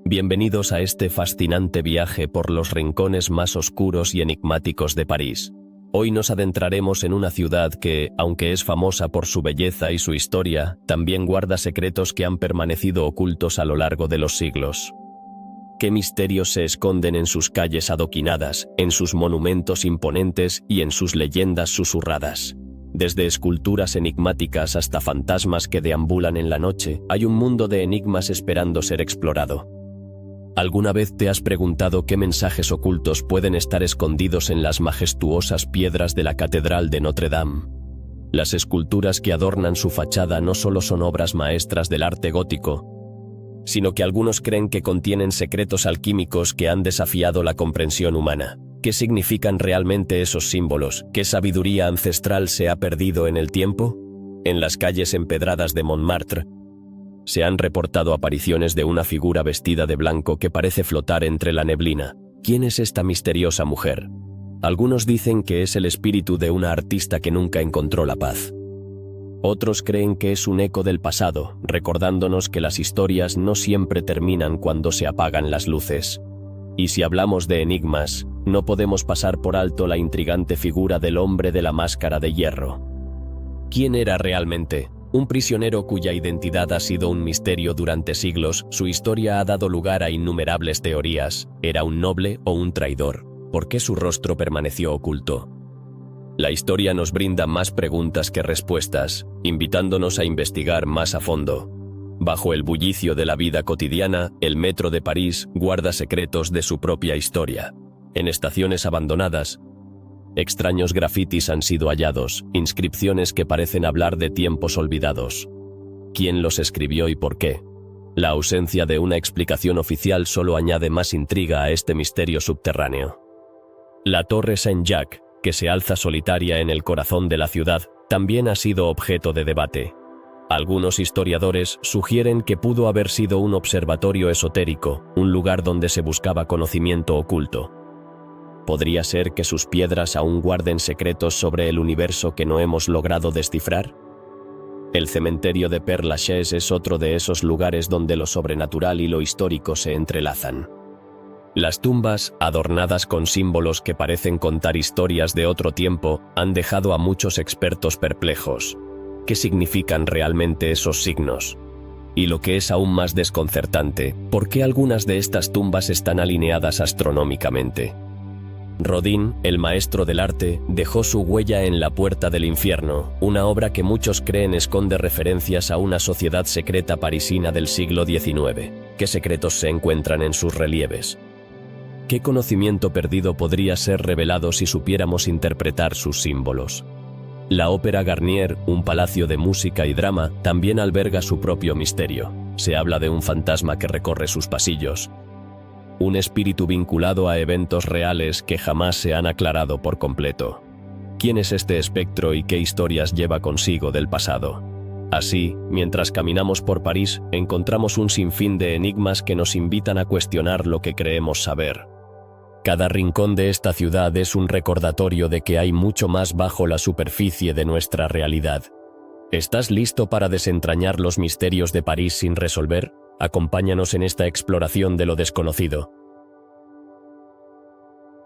Bienvenidos a este fascinante viaje por los rincones más oscuros y enigmáticos de París. Hoy nos adentraremos en una ciudad que, aunque es famosa por su belleza y su historia, también guarda secretos que han permanecido ocultos a lo largo de los siglos. ¿Qué misterios se esconden en sus calles adoquinadas, en sus monumentos imponentes y en sus leyendas susurradas? Desde esculturas enigmáticas hasta fantasmas que deambulan en la noche, hay un mundo de enigmas esperando ser explorado. ¿Alguna vez te has preguntado qué mensajes ocultos pueden estar escondidos en las majestuosas piedras de la Catedral de Notre Dame? Las esculturas que adornan su fachada no solo son obras maestras del arte gótico, sino que algunos creen que contienen secretos alquímicos que han desafiado la comprensión humana. ¿Qué significan realmente esos símbolos? ¿Qué sabiduría ancestral se ha perdido en el tiempo? En las calles empedradas de Montmartre, se han reportado apariciones de una figura vestida de blanco que parece flotar entre la neblina. ¿Quién es esta misteriosa mujer? Algunos dicen que es el espíritu de una artista que nunca encontró la paz. Otros creen que es un eco del pasado, recordándonos que las historias no siempre terminan cuando se apagan las luces. Y si hablamos de enigmas, no podemos pasar por alto la intrigante figura del hombre de la máscara de hierro. ¿Quién era realmente? Un prisionero cuya identidad ha sido un misterio durante siglos. Su historia ha dado lugar a innumerables teorías. ¿Era un noble o un traidor? ¿Por qué su rostro permaneció oculto? La historia nos brinda más preguntas que respuestas, invitándonos a investigar más a fondo. Bajo el bullicio de la vida cotidiana, el metro de París guarda secretos de su propia historia. En estaciones abandonadas, extraños grafitis han sido hallados, inscripciones que parecen hablar de tiempos olvidados. ¿Quién los escribió y por qué? La ausencia de una explicación oficial solo añade más intriga a este misterio subterráneo. La Torre Saint-Jacques, que se alza solitaria en el corazón de la ciudad, también ha sido objeto de debate. Algunos historiadores sugieren que pudo haber sido un observatorio esotérico, un lugar donde se buscaba conocimiento oculto. ¿Podría ser que sus piedras aún guarden secretos sobre el universo que no hemos logrado descifrar? El cementerio de Père Lachaise es otro de esos lugares donde lo sobrenatural y lo histórico se entrelazan. Las tumbas, adornadas con símbolos que parecen contar historias de otro tiempo, han dejado a muchos expertos perplejos. ¿Qué significan realmente esos signos? Y lo que es aún más desconcertante, ¿por qué algunas de estas tumbas están alineadas astronómicamente? Rodin, el maestro del arte, dejó su huella en La Puerta del Infierno, una obra que muchos creen esconde referencias a una sociedad secreta parisina del siglo XIX. ¿Qué secretos se encuentran en sus relieves? ¿Qué conocimiento perdido podría ser revelado si supiéramos interpretar sus símbolos? La Ópera Garnier, un palacio de música y drama, también alberga su propio misterio. Se habla de un fantasma que recorre sus pasillos, un espíritu vinculado a eventos reales que jamás se han aclarado por completo. ¿Quién es este espectro y qué historias lleva consigo del pasado? Así, mientras caminamos por París, encontramos un sinfín de enigmas que nos invitan a cuestionar lo que creemos saber. Cada rincón de esta ciudad es un recordatorio de que hay mucho más bajo la superficie de nuestra realidad. ¿Estás listo para desentrañar los misterios de París sin resolver? Acompáñanos en esta exploración de lo desconocido.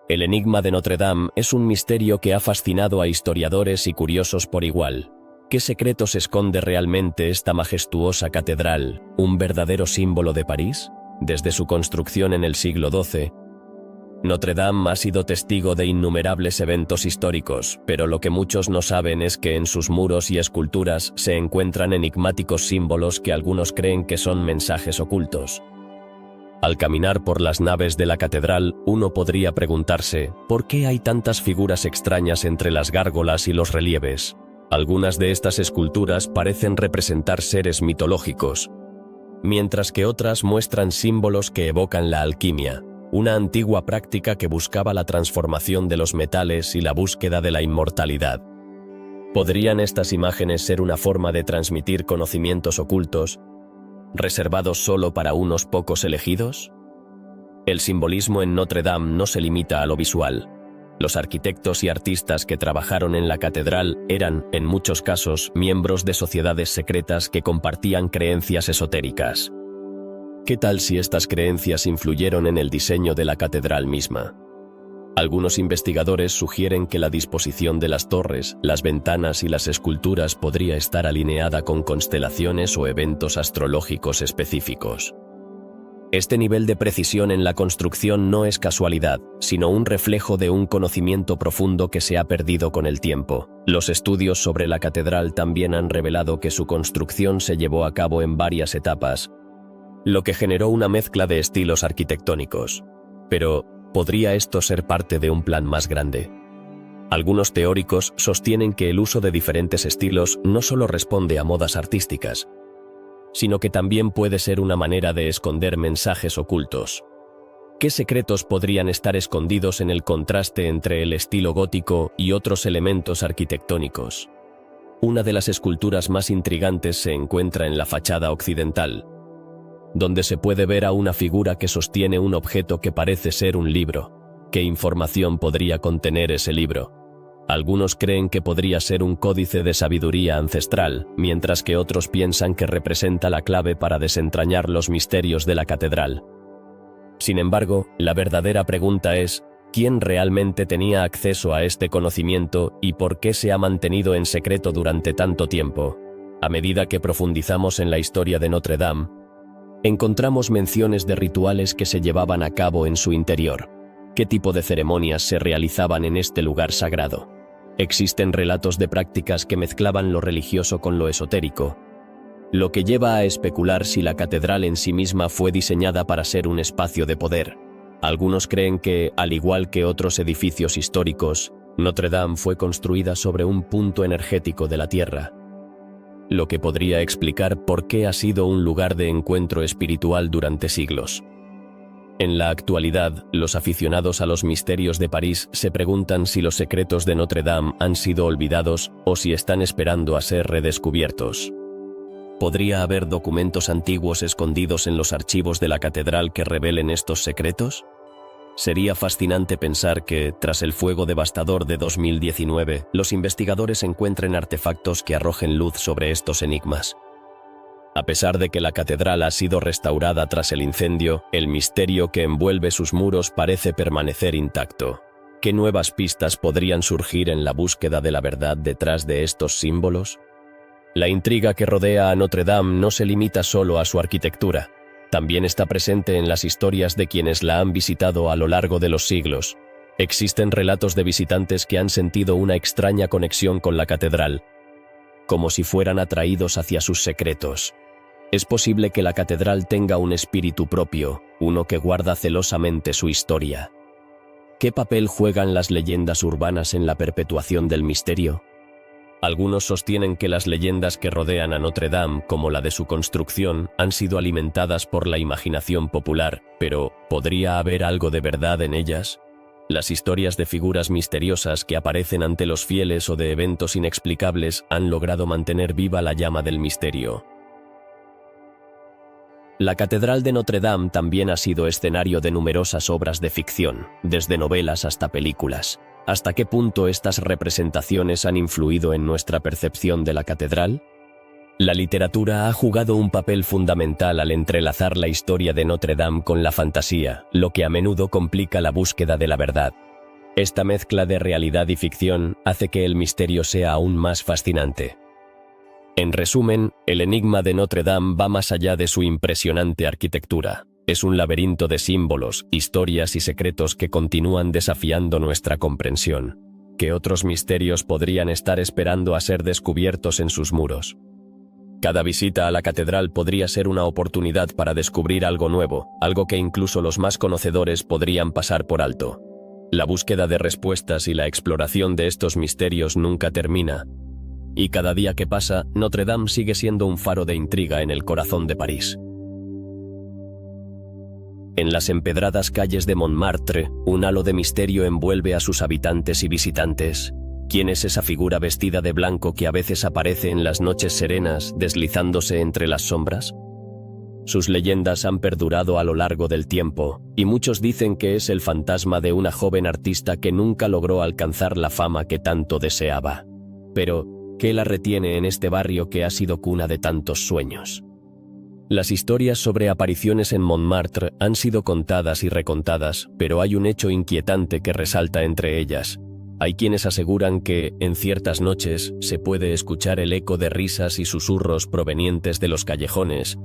El enigma de Notre Dame es un misterio que ha fascinado a historiadores y curiosos por igual. ¿Qué secretos esconde realmente esta majestuosa catedral, un verdadero símbolo de París? Desde su construcción en el siglo XII, Notre Dame ha sido testigo de innumerables eventos históricos, pero lo que muchos no saben es que en sus muros y esculturas se encuentran enigmáticos símbolos que algunos creen que son mensajes ocultos. Al caminar por las naves de la catedral, uno podría preguntarse, ¿por qué hay tantas figuras extrañas entre las gárgolas y los relieves? Algunas de estas esculturas parecen representar seres mitológicos, mientras que otras muestran símbolos que evocan la alquimia, una antigua práctica que buscaba la transformación de los metales y la búsqueda de la inmortalidad. ¿Podrían estas imágenes ser una forma de transmitir conocimientos ocultos, reservados solo para unos pocos elegidos? El simbolismo en Notre Dame no se limita a lo visual. Los arquitectos y artistas que trabajaron en la catedral eran, en muchos casos, miembros de sociedades secretas que compartían creencias esotéricas. ¿Qué tal si estas creencias influyeron en el diseño de la catedral misma? Algunos investigadores sugieren que la disposición de las torres, las ventanas y las esculturas podría estar alineada con constelaciones o eventos astrológicos específicos. Este nivel de precisión en la construcción no es casualidad, sino un reflejo de un conocimiento profundo que se ha perdido con el tiempo. Los estudios sobre la catedral también han revelado que su construcción se llevó a cabo en varias etapas, lo que generó una mezcla de estilos arquitectónicos. Pero, ¿podría esto ser parte de un plan más grande? Algunos teóricos sostienen que el uso de diferentes estilos no solo responde a modas artísticas, sino que también puede ser una manera de esconder mensajes ocultos. ¿Qué secretos podrían estar escondidos en el contraste entre el estilo gótico y otros elementos arquitectónicos? Una de las esculturas más intrigantes se encuentra en la fachada occidental, donde se puede ver a una figura que sostiene un objeto que parece ser un libro. ¿Qué información podría contener ese libro? Algunos creen que podría ser un códice de sabiduría ancestral, mientras que otros piensan que representa la clave para desentrañar los misterios de la catedral. Sin embargo, la verdadera pregunta es, ¿quién realmente tenía acceso a este conocimiento y por qué se ha mantenido en secreto durante tanto tiempo? A medida que profundizamos en la historia de Notre Dame, encontramos menciones de rituales que se llevaban a cabo en su interior. ¿Qué tipo de ceremonias se realizaban en este lugar sagrado? Existen relatos de prácticas que mezclaban lo religioso con lo esotérico, lo que lleva a especular si la catedral en sí misma fue diseñada para ser un espacio de poder. Algunos creen que, al igual que otros edificios históricos, Notre Dame fue construida sobre un punto energético de la Tierra, lo que podría explicar por qué ha sido un lugar de encuentro espiritual durante siglos. En la actualidad, los aficionados a los misterios de París se preguntan si los secretos de Notre Dame han sido olvidados o si están esperando a ser redescubiertos. ¿Podría haber documentos antiguos escondidos en los archivos de la catedral que revelen estos secretos? Sería fascinante pensar que, tras el fuego devastador de 2019, los investigadores encuentren artefactos que arrojen luz sobre estos enigmas. A pesar de que la catedral ha sido restaurada tras el incendio, el misterio que envuelve sus muros parece permanecer intacto. ¿Qué nuevas pistas podrían surgir en la búsqueda de la verdad detrás de estos símbolos? La intriga que rodea a Notre Dame no se limita solo a su arquitectura. También está presente en las historias de quienes la han visitado a lo largo de los siglos. Existen relatos de visitantes que han sentido una extraña conexión con la catedral, como si fueran atraídos hacia sus secretos. Es posible que la catedral tenga un espíritu propio, uno que guarda celosamente su historia. ¿Qué papel juegan las leyendas urbanas en la perpetuación del misterio? Algunos sostienen que las leyendas que rodean a Notre Dame, como la de su construcción, han sido alimentadas por la imaginación popular, pero ¿podría haber algo de verdad en ellas? Las historias de figuras misteriosas que aparecen ante los fieles o de eventos inexplicables han logrado mantener viva la llama del misterio. La Catedral de Notre Dame también ha sido escenario de numerosas obras de ficción, desde novelas hasta películas. ¿Hasta qué punto estas representaciones han influido en nuestra percepción de la catedral? La literatura ha jugado un papel fundamental al entrelazar la historia de Notre Dame con la fantasía, lo que a menudo complica la búsqueda de la verdad. Esta mezcla de realidad y ficción hace que el misterio sea aún más fascinante. En resumen, el enigma de Notre Dame va más allá de su impresionante arquitectura. Es un laberinto de símbolos, historias y secretos que continúan desafiando nuestra comprensión. ¿Qué otros misterios podrían estar esperando a ser descubiertos en sus muros? Cada visita a la catedral podría ser una oportunidad para descubrir algo nuevo, algo que incluso los más conocedores podrían pasar por alto. La búsqueda de respuestas y la exploración de estos misterios nunca termina. Y cada día que pasa, Notre Dame sigue siendo un faro de intriga en el corazón de París. En las empedradas calles de Montmartre, un halo de misterio envuelve a sus habitantes y visitantes. ¿Quién es esa figura vestida de blanco que a veces aparece en las noches serenas, deslizándose entre las sombras? Sus leyendas han perdurado a lo largo del tiempo, y muchos dicen que es el fantasma de una joven artista que nunca logró alcanzar la fama que tanto deseaba. Pero, ¿qué la retiene en este barrio que ha sido cuna de tantos sueños? Las historias sobre apariciones en Montmartre han sido contadas y recontadas, pero hay un hecho inquietante que resalta entre ellas. Hay quienes aseguran que, en ciertas noches, se puede escuchar el eco de risas y susurros provenientes de los callejones,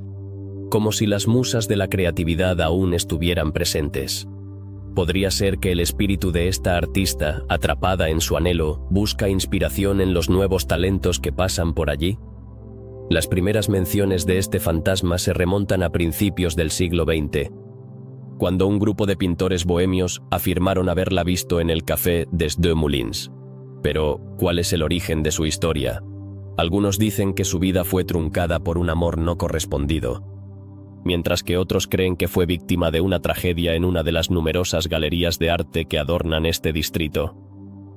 como si las musas de la creatividad aún estuvieran presentes. ¿Podría ser que el espíritu de esta artista, atrapada en su anhelo, busca inspiración en los nuevos talentos que pasan por allí? Las primeras menciones de este fantasma se remontan a principios del siglo XX, cuando un grupo de pintores bohemios afirmaron haberla visto en el Café des Deux Moulins. Pero, ¿cuál es el origen de su historia? Algunos dicen que su vida fue truncada por un amor no correspondido, mientras que otros creen que fue víctima de una tragedia en una de las numerosas galerías de arte que adornan este distrito.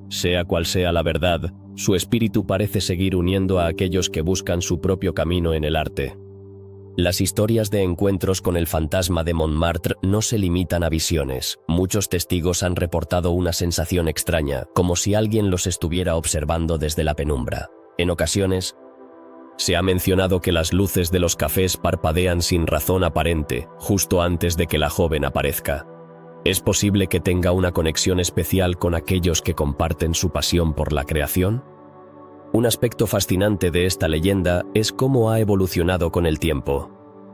Sea cual sea la verdad, su espíritu parece seguir uniendo a aquellos que buscan su propio camino en el arte. Las historias de encuentros con el fantasma de Montmartre no se limitan a visiones. Muchos testigos han reportado una sensación extraña, como si alguien los estuviera observando desde la penumbra. En ocasiones, se ha mencionado que las luces de los cafés parpadean sin razón aparente, justo antes de que la joven aparezca. ¿Es posible que tenga una conexión especial con aquellos que comparten su pasión por la creación? Un aspecto fascinante de esta leyenda es cómo ha evolucionado con el tiempo.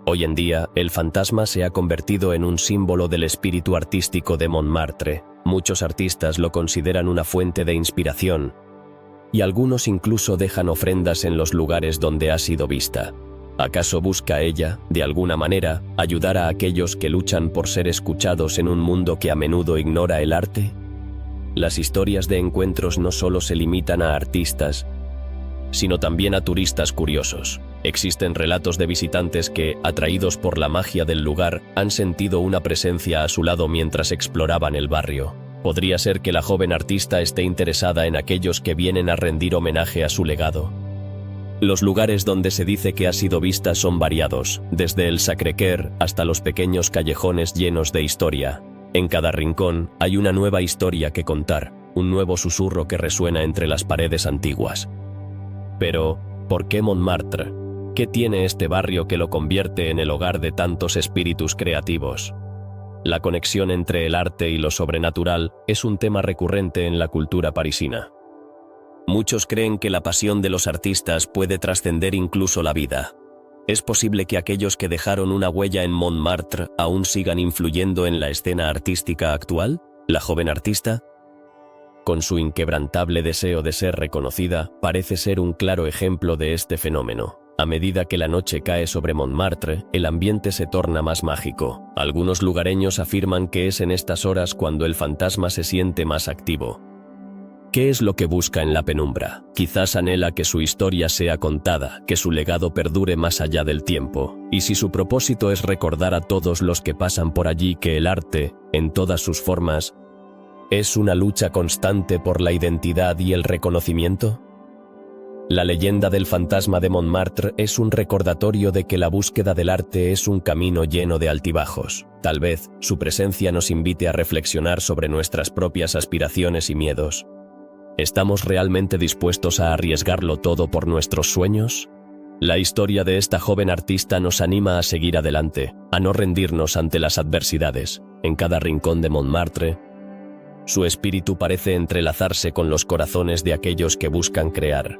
Hoy en día, el fantasma se ha convertido en un símbolo del espíritu artístico de Montmartre. Muchos artistas lo consideran una fuente de inspiración, y algunos incluso dejan ofrendas en los lugares donde ha sido vista. ¿Acaso busca ella, de alguna manera, ayudar a aquellos que luchan por ser escuchados en un mundo que a menudo ignora el arte? Las historias de encuentros no solo se limitan a artistas, sino también a turistas curiosos. Existen relatos de visitantes que, atraídos por la magia del lugar, han sentido una presencia a su lado mientras exploraban el barrio. ¿Podría ser que la joven artista esté interesada en aquellos que vienen a rendir homenaje a su legado? Los lugares donde se dice que ha sido vista son variados, desde el Sacré-Cœur hasta los pequeños callejones llenos de historia. En cada rincón hay una nueva historia que contar, un nuevo susurro que resuena entre las paredes antiguas. Pero, ¿por qué Montmartre? ¿Qué tiene este barrio que lo convierte en el hogar de tantos espíritus creativos? La conexión entre el arte y lo sobrenatural es un tema recurrente en la cultura parisina. Muchos creen que la pasión de los artistas puede trascender incluso la vida. ¿Es posible que aquellos que dejaron una huella en Montmartre aún sigan influyendo en la escena artística actual? La joven artista, con su inquebrantable deseo de ser reconocida, parece ser un claro ejemplo de este fenómeno. A medida que la noche cae sobre Montmartre, el ambiente se torna más mágico. Algunos lugareños afirman que es en estas horas cuando el fantasma se siente más activo. ¿Qué es lo que busca en la penumbra? Quizás anhela que su historia sea contada, que su legado perdure más allá del tiempo. Y si su propósito es recordar a todos los que pasan por allí que el arte, en todas sus formas, es una lucha constante por la identidad y el reconocimiento. La leyenda del fantasma de Montmartre es un recordatorio de que la búsqueda del arte es un camino lleno de altibajos. Tal vez su presencia nos invite a reflexionar sobre nuestras propias aspiraciones y miedos. ¿Estamos realmente dispuestos a arriesgarlo todo por nuestros sueños? La historia de esta joven artista nos anima a seguir adelante, a no rendirnos ante las adversidades. En cada rincón de Montmartre, su espíritu parece entrelazarse con los corazones de aquellos que buscan crear.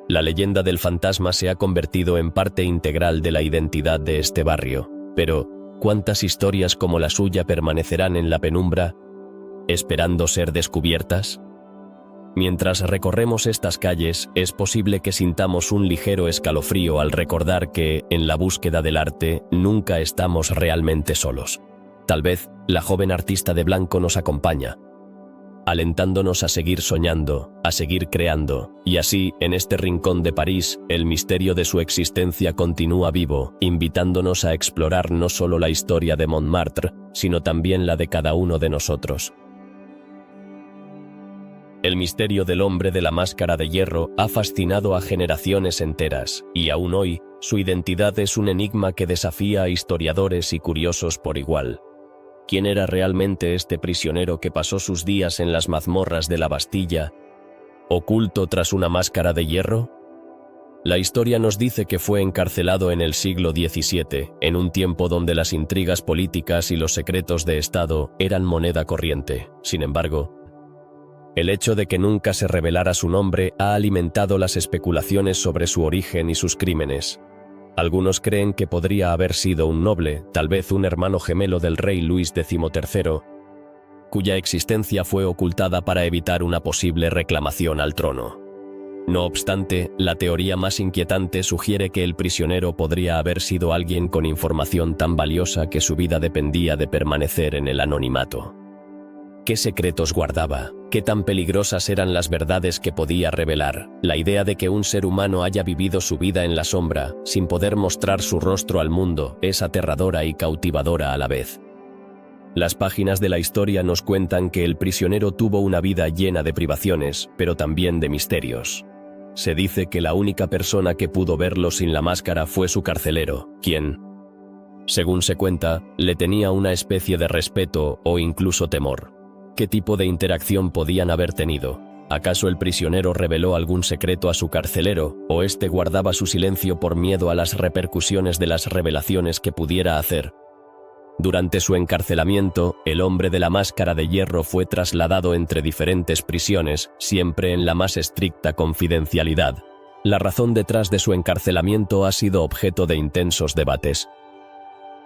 La leyenda del fantasma se ha convertido en parte integral de la identidad de este barrio. Pero, ¿cuántas historias como la suya permanecerán en la penumbra, esperando ser descubiertas? Mientras recorremos estas calles, es posible que sintamos un ligero escalofrío al recordar que, en la búsqueda del arte, nunca estamos realmente solos. Tal vez, la joven artista de blanco nos acompaña, alentándonos a seguir soñando, a seguir creando, y así, en este rincón de París, el misterio de su existencia continúa vivo, invitándonos a explorar no solo la historia de Montmartre, sino también la de cada uno de nosotros. El misterio del hombre de la máscara de hierro ha fascinado a generaciones enteras, y aún hoy, su identidad es un enigma que desafía a historiadores y curiosos por igual. ¿Quién era realmente este prisionero que pasó sus días en las mazmorras de la Bastilla, oculto tras una máscara de hierro? La historia nos dice que fue encarcelado en el siglo XVII, en un tiempo donde las intrigas políticas y los secretos de Estado eran moneda corriente. Sin embargo, el hecho de que nunca se revelara su nombre ha alimentado las especulaciones sobre su origen y sus crímenes. Algunos creen que podría haber sido un noble, tal vez un hermano gemelo del rey Luis XIII, cuya existencia fue ocultada para evitar una posible reclamación al trono. No obstante, la teoría más inquietante sugiere que el prisionero podría haber sido alguien con información tan valiosa que su vida dependía de permanecer en el anonimato. ¿Qué secretos guardaba? ¿Qué tan peligrosas eran las verdades que podía revelar? La idea de que un ser humano haya vivido su vida en la sombra, sin poder mostrar su rostro al mundo, es aterradora y cautivadora a la vez. Las páginas de la historia nos cuentan que el prisionero tuvo una vida llena de privaciones, pero también de misterios. Se dice que la única persona que pudo verlo sin la máscara fue su carcelero, quien, según se cuenta, le tenía una especie de respeto o incluso temor. ¿Qué tipo de interacción podían haber tenido? ¿Acaso el prisionero reveló algún secreto a su carcelero, o éste guardaba su silencio por miedo a las repercusiones de las revelaciones que pudiera hacer? Durante su encarcelamiento, el hombre de la máscara de hierro fue trasladado entre diferentes prisiones, siempre en la más estricta confidencialidad. La razón detrás de su encarcelamiento ha sido objeto de intensos debates.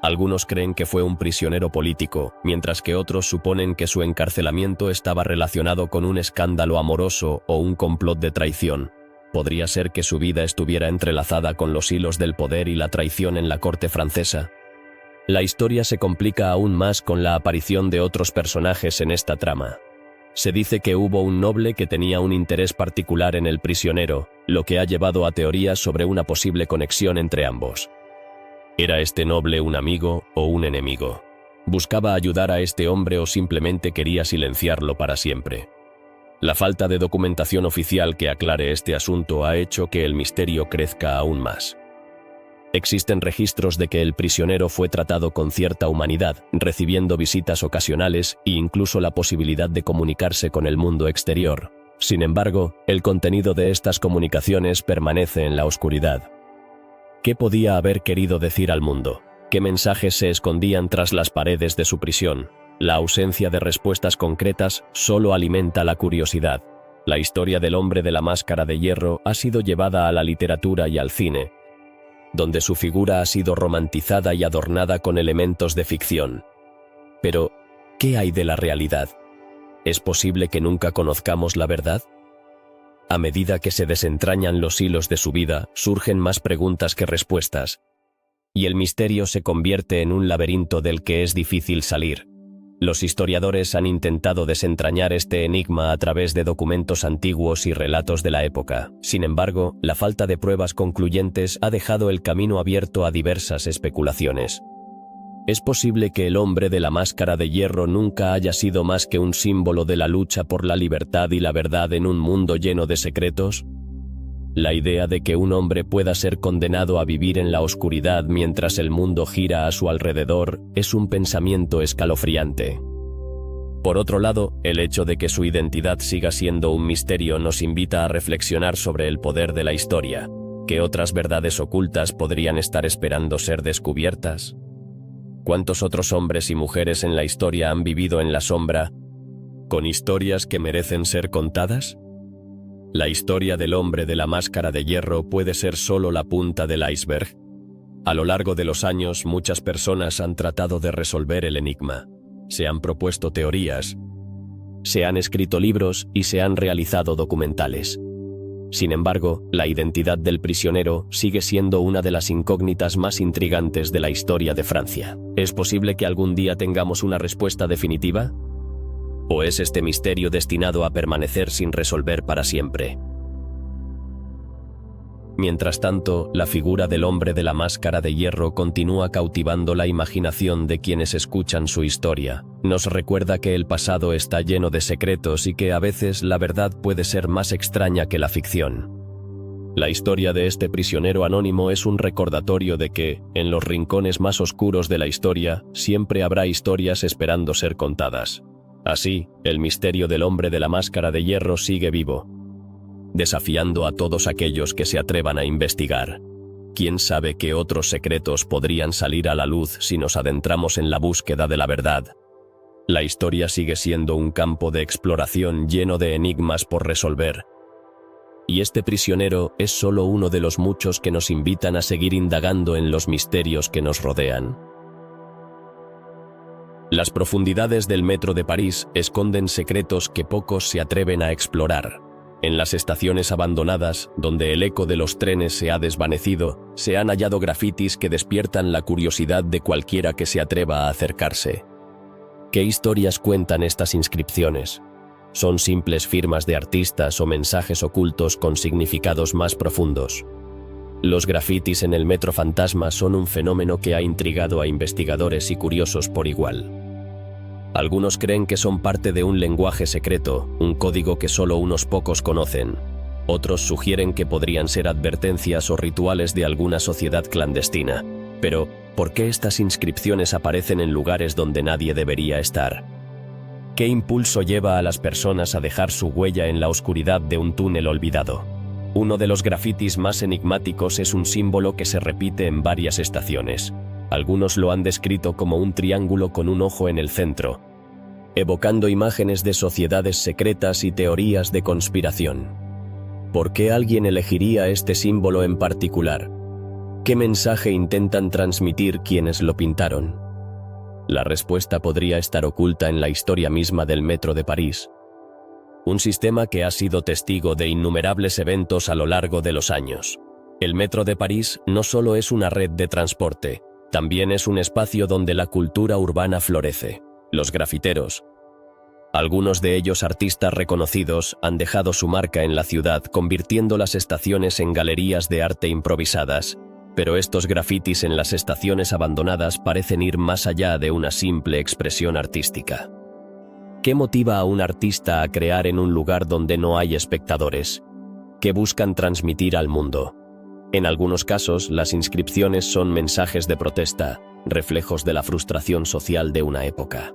Algunos creen que fue un prisionero político, mientras que otros suponen que su encarcelamiento estaba relacionado con un escándalo amoroso o un complot de traición. Podría ser que su vida estuviera entrelazada con los hilos del poder y la traición en la corte francesa. La historia se complica aún más con la aparición de otros personajes en esta trama. Se dice que hubo un noble que tenía un interés particular en el prisionero, lo que ha llevado a teorías sobre una posible conexión entre ambos. ¿Era este noble un amigo o un enemigo? ¿Buscaba ayudar a este hombre o simplemente quería silenciarlo para siempre? La falta de documentación oficial que aclare este asunto ha hecho que el misterio crezca aún más. Existen registros de que el prisionero fue tratado con cierta humanidad, recibiendo visitas ocasionales e incluso la posibilidad de comunicarse con el mundo exterior. Sin embargo, el contenido de estas comunicaciones permanece en la oscuridad. ¿Qué podía haber querido decir al mundo? ¿Qué mensajes se escondían tras las paredes de su prisión? La ausencia de respuestas concretas solo alimenta la curiosidad. La historia del hombre de la máscara de hierro ha sido llevada a la literatura y al cine, donde su figura ha sido romantizada y adornada con elementos de ficción. Pero, ¿qué hay de la realidad? ¿Es posible que nunca conozcamos la verdad? A medida que se desentrañan los hilos de su vida, surgen más preguntas que respuestas, y el misterio se convierte en un laberinto del que es difícil salir. Los historiadores han intentado desentrañar este enigma a través de documentos antiguos y relatos de la época. Sin embargo, la falta de pruebas concluyentes ha dejado el camino abierto a diversas especulaciones. ¿Es posible que el hombre de la máscara de hierro nunca haya sido más que un símbolo de la lucha por la libertad y la verdad en un mundo lleno de secretos? La idea de que un hombre pueda ser condenado a vivir en la oscuridad mientras el mundo gira a su alrededor es un pensamiento escalofriante. Por otro lado, el hecho de que su identidad siga siendo un misterio nos invita a reflexionar sobre el poder de la historia. ¿Qué otras verdades ocultas podrían estar esperando ser descubiertas? ¿Cuántos otros hombres y mujeres en la historia han vivido en la sombra, con historias que merecen ser contadas? La historia del hombre de la máscara de hierro puede ser solo la punta del iceberg. A lo largo de los años, muchas personas han tratado de resolver el enigma. Se han propuesto teorías, se han escrito libros y se han realizado documentales. Sin embargo, la identidad del prisionero sigue siendo una de las incógnitas más intrigantes de la historia de Francia. ¿Es posible que algún día tengamos una respuesta definitiva? ¿O es este misterio destinado a permanecer sin resolver para siempre? Mientras tanto, la figura del hombre de la máscara de hierro continúa cautivando la imaginación de quienes escuchan su historia. Nos recuerda que el pasado está lleno de secretos y que a veces la verdad puede ser más extraña que la ficción. La historia de este prisionero anónimo es un recordatorio de que, en los rincones más oscuros de la historia, siempre habrá historias esperando ser contadas. Así, el misterio del hombre de la máscara de hierro sigue vivo, desafiando a todos aquellos que se atrevan a investigar. ¿Quién sabe qué otros secretos podrían salir a la luz si nos adentramos en la búsqueda de la verdad? La historia sigue siendo un campo de exploración lleno de enigmas por resolver. Y este prisionero es solo uno de los muchos que nos invitan a seguir indagando en los misterios que nos rodean. Las profundidades del metro de París esconden secretos que pocos se atreven a explorar. En las estaciones abandonadas, donde el eco de los trenes se ha desvanecido, se han hallado grafitis que despiertan la curiosidad de cualquiera que se atreva a acercarse. ¿Qué historias cuentan estas inscripciones? ¿Son simples firmas de artistas o mensajes ocultos con significados más profundos? Los grafitis en el metro fantasma son un fenómeno que ha intrigado a investigadores y curiosos por igual. Algunos creen que son parte de un lenguaje secreto, un código que solo unos pocos conocen. Otros sugieren que podrían ser advertencias o rituales de alguna sociedad clandestina. Pero, ¿por qué estas inscripciones aparecen en lugares donde nadie debería estar? ¿Qué impulso lleva a las personas a dejar su huella en la oscuridad de un túnel olvidado? Uno de los grafitis más enigmáticos es un símbolo que se repite en varias estaciones. Algunos lo han descrito como un triángulo con un ojo en el centro, evocando imágenes de sociedades secretas y teorías de conspiración. ¿Por qué alguien elegiría este símbolo en particular? ¿Qué mensaje intentan transmitir quienes lo pintaron? La respuesta podría estar oculta en la historia misma del metro de París. Un sistema que ha sido testigo de innumerables eventos a lo largo de los años. El metro de París no solo es una red de transporte, también es un espacio donde la cultura urbana florece. Los grafiteros, algunos de ellos artistas reconocidos, han dejado su marca en la ciudad, convirtiendo las estaciones en galerías de arte improvisadas. Pero estos grafitis en las estaciones abandonadas parecen ir más allá de una simple expresión artística. ¿Qué motiva a un artista a crear en un lugar donde no hay espectadores? ¿Qué buscan transmitir al mundo? En algunos casos, las inscripciones son mensajes de protesta, reflejos de la frustración social de una época.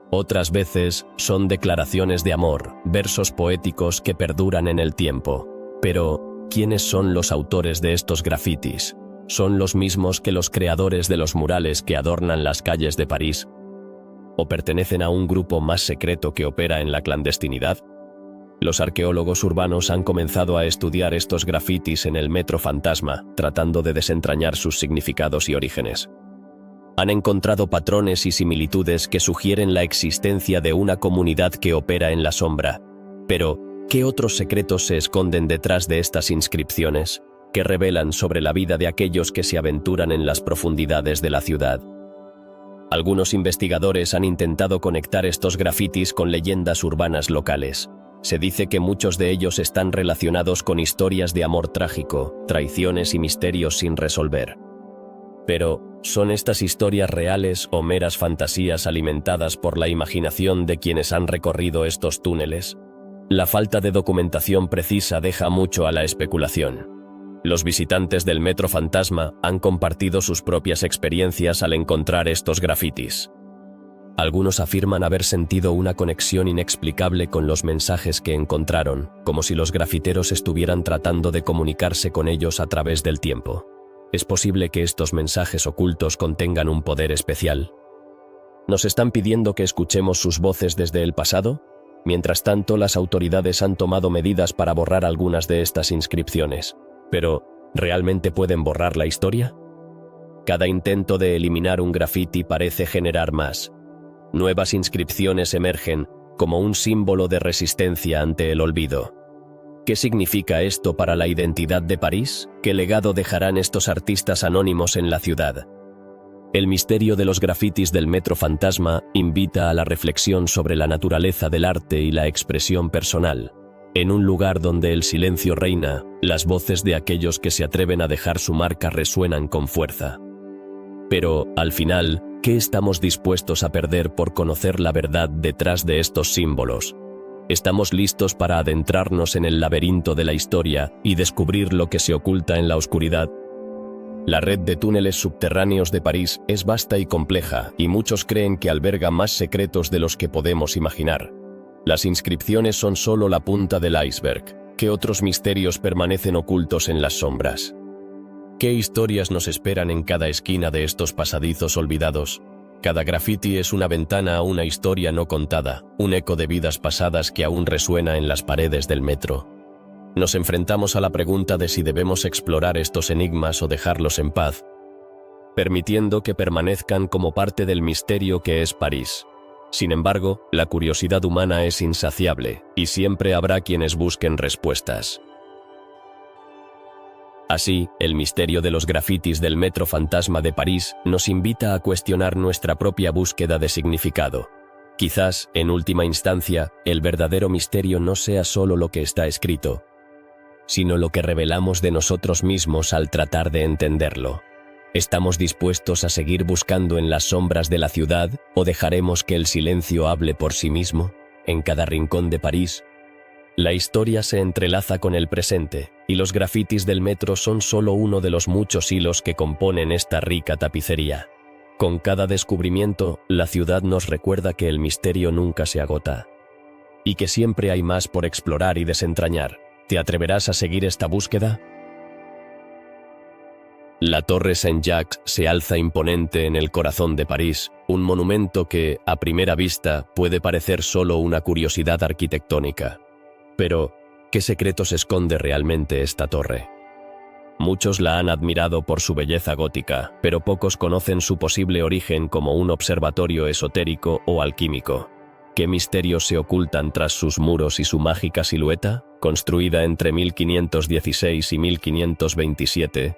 Otras veces, son declaraciones de amor, versos poéticos que perduran en el tiempo. Pero, ¿quiénes son los autores de estos grafitis? ¿Son los mismos que los creadores de los murales que adornan las calles de París? ¿O pertenecen a un grupo más secreto que opera en la clandestinidad? Los arqueólogos urbanos han comenzado a estudiar estos grafitis en el metro fantasma, tratando de desentrañar sus significados y orígenes. Han encontrado patrones y similitudes que sugieren la existencia de una comunidad que opera en la sombra. Pero, ¿qué otros secretos se esconden detrás de estas inscripciones, que revelan sobre la vida de aquellos que se aventuran en las profundidades de la ciudad? Algunos investigadores han intentado conectar estos grafitis con leyendas urbanas locales. Se dice que muchos de ellos están relacionados con historias de amor trágico, traiciones y misterios sin resolver. Pero, ¿son estas historias reales o meras fantasías alimentadas por la imaginación de quienes han recorrido estos túneles? La falta de documentación precisa deja mucho a la especulación. Los visitantes del metro fantasma han compartido sus propias experiencias al encontrar estos grafitis. Algunos afirman haber sentido una conexión inexplicable con los mensajes que encontraron, como si los grafiteros estuvieran tratando de comunicarse con ellos a través del tiempo. ¿Es posible que estos mensajes ocultos contengan un poder especial? ¿Nos están pidiendo que escuchemos sus voces desde el pasado? Mientras tanto, las autoridades han tomado medidas para borrar algunas de estas inscripciones. Pero, ¿realmente pueden borrar la historia? Cada intento de eliminar un grafiti parece generar más. Nuevas inscripciones emergen, como un símbolo de resistencia ante el olvido. ¿Qué significa esto para la identidad de París? ¿Qué legado dejarán estos artistas anónimos en la ciudad? El misterio de los grafitis del metro fantasma invita a la reflexión sobre la naturaleza del arte y la expresión personal. En un lugar donde el silencio reina, las voces de aquellos que se atreven a dejar su marca resuenan con fuerza. Pero, al final, ¿qué estamos dispuestos a perder por conocer la verdad detrás de estos símbolos? ¿Estamos listos para adentrarnos en el laberinto de la historia y descubrir lo que se oculta en la oscuridad? La red de túneles subterráneos de París es vasta y compleja, y muchos creen que alberga más secretos de los que podemos imaginar. Las inscripciones son solo la punta del iceberg. ¿Qué otros misterios permanecen ocultos en las sombras? ¿Qué historias nos esperan en cada esquina de estos pasadizos olvidados? Cada grafiti es una ventana a una historia no contada, un eco de vidas pasadas que aún resuena en las paredes del metro. Nos enfrentamos a la pregunta de si debemos explorar estos enigmas o dejarlos en paz, permitiendo que permanezcan como parte del misterio que es París. Sin embargo, la curiosidad humana es insaciable, y siempre habrá quienes busquen respuestas. Así, el misterio de los grafitis del Metro Fantasma de París nos invita a cuestionar nuestra propia búsqueda de significado. Quizás, en última instancia, el verdadero misterio no sea solo lo que está escrito, sino lo que revelamos de nosotros mismos al tratar de entenderlo. ¿Estamos dispuestos a seguir buscando en las sombras de la ciudad o dejaremos que el silencio hable por sí mismo? En cada rincón de París, la historia se entrelaza con el presente, y los grafitis del metro son solo uno de los muchos hilos que componen esta rica tapicería. Con cada descubrimiento, la ciudad nos recuerda que el misterio nunca se agota, y que siempre hay más por explorar y desentrañar. ¿Te atreverás a seguir esta búsqueda? La Torre Saint-Jacques se alza imponente en el corazón de París, un monumento que, a primera vista, puede parecer solo una curiosidad arquitectónica. Pero, ¿qué secretos esconde realmente esta torre? Muchos la han admirado por su belleza gótica, pero pocos conocen su posible origen como un observatorio esotérico o alquímico. ¿Qué misterios se ocultan tras sus muros y su mágica silueta? Construida entre 1516 y 1527,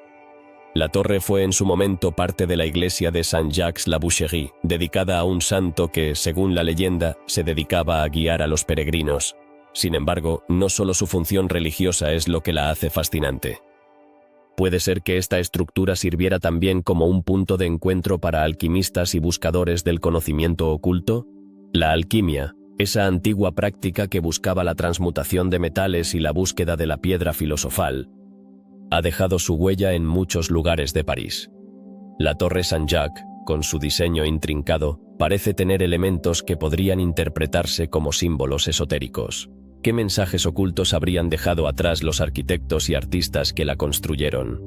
la torre fue en su momento parte de la iglesia de Saint-Jacques-la-Boucherie, dedicada a un santo que, según la leyenda, se dedicaba a guiar a los peregrinos. Sin embargo, no solo su función religiosa es lo que la hace fascinante. ¿Puede ser que esta estructura sirviera también como un punto de encuentro para alquimistas y buscadores del conocimiento oculto? La alquimia, esa antigua práctica que buscaba la transmutación de metales y la búsqueda de la piedra filosofal, ha dejado su huella en muchos lugares de París. La Torre Saint-Jacques, con su diseño intrincado, parece tener elementos que podrían interpretarse como símbolos esotéricos. ¿Qué mensajes ocultos habrían dejado atrás los arquitectos y artistas que la construyeron?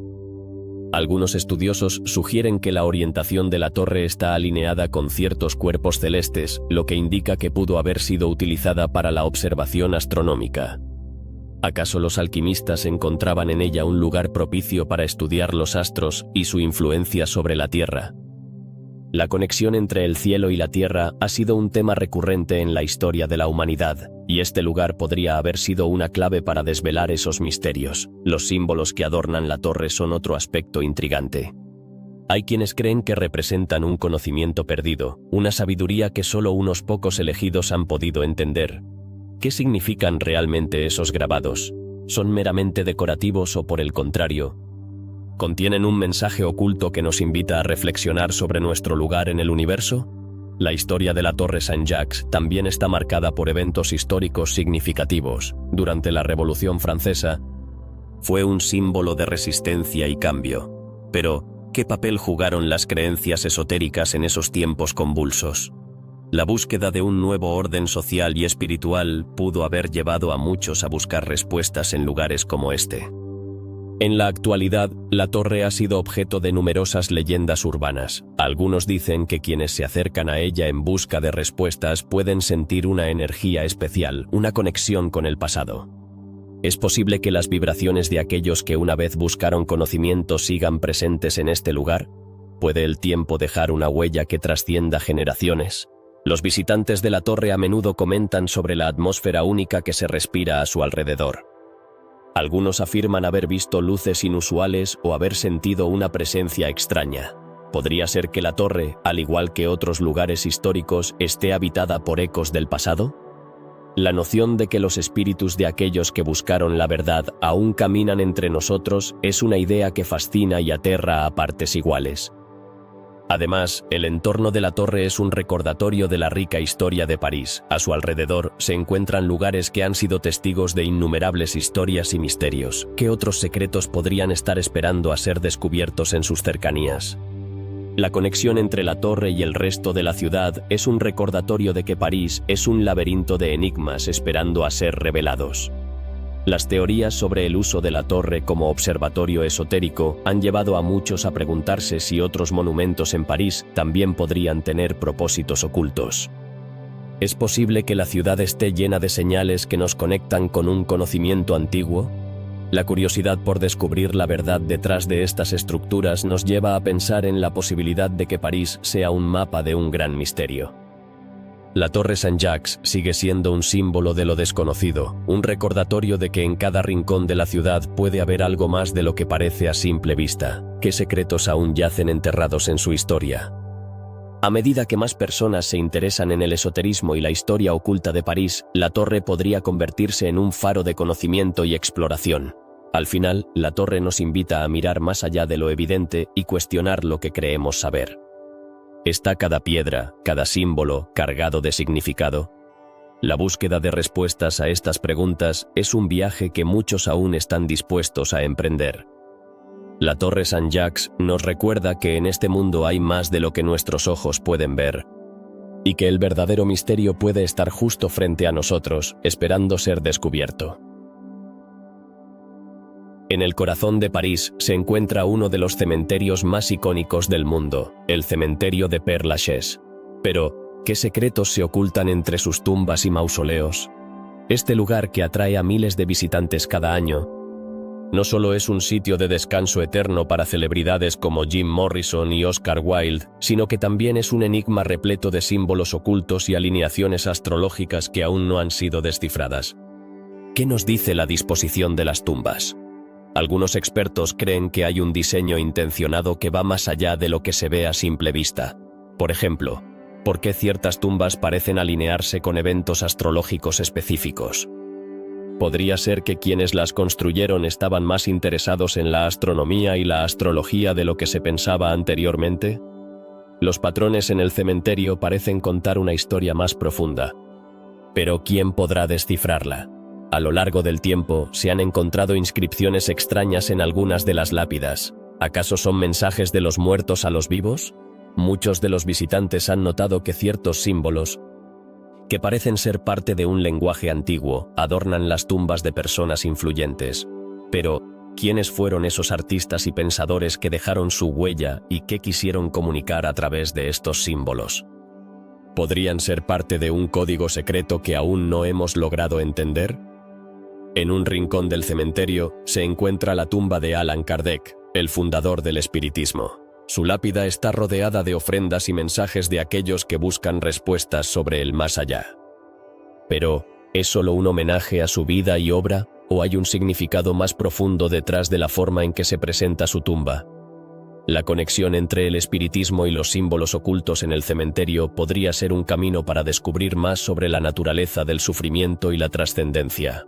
Algunos estudiosos sugieren que la orientación de la torre está alineada con ciertos cuerpos celestes, lo que indica que pudo haber sido utilizada para la observación astronómica. ¿Acaso los alquimistas encontraban en ella un lugar propicio para estudiar los astros y su influencia sobre la Tierra? La conexión entre el cielo y la tierra ha sido un tema recurrente en la historia de la humanidad, y este lugar podría haber sido una clave para desvelar esos misterios. Los símbolos que adornan la torre son otro aspecto intrigante. Hay quienes creen que representan un conocimiento perdido, una sabiduría que solo unos pocos elegidos han podido entender. ¿Qué significan realmente esos grabados? ¿Son meramente decorativos o, por el contrario, contienen un mensaje oculto que nos invita a reflexionar sobre nuestro lugar en el universo? La historia de la Torre Saint-Jacques también está marcada por eventos históricos significativos. Durante la Revolución Francesa, fue un símbolo de resistencia y cambio. Pero, ¿qué papel jugaron las creencias esotéricas en esos tiempos convulsos? La búsqueda de un nuevo orden social y espiritual pudo haber llevado a muchos a buscar respuestas en lugares como este. En la actualidad, la torre ha sido objeto de numerosas leyendas urbanas. Algunos dicen que quienes se acercan a ella en busca de respuestas pueden sentir una energía especial, una conexión con el pasado. ¿Es posible que las vibraciones de aquellos que una vez buscaron conocimiento sigan presentes en este lugar? ¿Puede el tiempo dejar una huella que trascienda generaciones? Los visitantes de la torre a menudo comentan sobre la atmósfera única que se respira a su alrededor. Algunos afirman haber visto luces inusuales o haber sentido una presencia extraña. ¿Podría ser que la torre, al igual que otros lugares históricos, esté habitada por ecos del pasado? La noción de que los espíritus de aquellos que buscaron la verdad aún caminan entre nosotros es una idea que fascina y aterra a partes iguales. Además, el entorno de la torre es un recordatorio de la rica historia de París. A su alrededor se encuentran lugares que han sido testigos de innumerables historias y misterios. ¿Qué otros secretos podrían estar esperando a ser descubiertos en sus cercanías? La conexión entre la torre y el resto de la ciudad es un recordatorio de que París es un laberinto de enigmas esperando a ser revelados. Las teorías sobre el uso de la torre como observatorio esotérico han llevado a muchos a preguntarse si otros monumentos en París también podrían tener propósitos ocultos. ¿Es posible que la ciudad esté llena de señales que nos conectan con un conocimiento antiguo? La curiosidad por descubrir la verdad detrás de estas estructuras nos lleva a pensar en la posibilidad de que París sea un mapa de un gran misterio. La Torre Saint-Jacques sigue siendo un símbolo de lo desconocido, un recordatorio de que en cada rincón de la ciudad puede haber algo más de lo que parece a simple vista, qué secretos aún yacen enterrados en su historia. A medida que más personas se interesan en el esoterismo y la historia oculta de París, la torre podría convertirse en un faro de conocimiento y exploración. Al final, la torre nos invita a mirar más allá de lo evidente y cuestionar lo que creemos saber. ¿Está cada piedra, cada símbolo, cargado de significado? La búsqueda de respuestas a estas preguntas es un viaje que muchos aún están dispuestos a emprender. La Torre Saint-Jacques nos recuerda que en este mundo hay más de lo que nuestros ojos pueden ver, y que el verdadero misterio puede estar justo frente a nosotros, esperando ser descubierto. En el corazón de París se encuentra uno de los cementerios más icónicos del mundo, el cementerio de Père Lachaise. Pero, ¿qué secretos se ocultan entre sus tumbas y mausoleos? Este lugar que atrae a miles de visitantes cada año, no solo es un sitio de descanso eterno para celebridades como Jim Morrison y Oscar Wilde, sino que también es un enigma repleto de símbolos ocultos y alineaciones astrológicas que aún no han sido descifradas. ¿Qué nos dice la disposición de las tumbas? Algunos expertos creen que hay un diseño intencionado que va más allá de lo que se ve a simple vista. Por ejemplo, ¿por qué ciertas tumbas parecen alinearse con eventos astrológicos específicos? ¿Podría ser que quienes las construyeron estaban más interesados en la astronomía y la astrología de lo que se pensaba anteriormente? Los patrones en el cementerio parecen contar una historia más profunda. Pero ¿quién podrá descifrarla? A lo largo del tiempo, se han encontrado inscripciones extrañas en algunas de las lápidas. ¿Acaso son mensajes de los muertos a los vivos? Muchos de los visitantes han notado que ciertos símbolos, que parecen ser parte de un lenguaje antiguo, adornan las tumbas de personas influyentes. Pero, ¿quiénes fueron esos artistas y pensadores que dejaron su huella y qué quisieron comunicar a través de estos símbolos? ¿Podrían ser parte de un código secreto que aún no hemos logrado entender? En un rincón del cementerio se encuentra la tumba de Allan Kardec, el fundador del espiritismo. Su lápida está rodeada de ofrendas y mensajes de aquellos que buscan respuestas sobre el más allá. Pero, ¿es solo un homenaje a su vida y obra, o hay un significado más profundo detrás de la forma en que se presenta su tumba? La conexión entre el espiritismo y los símbolos ocultos en el cementerio podría ser un camino para descubrir más sobre la naturaleza del sufrimiento y la trascendencia.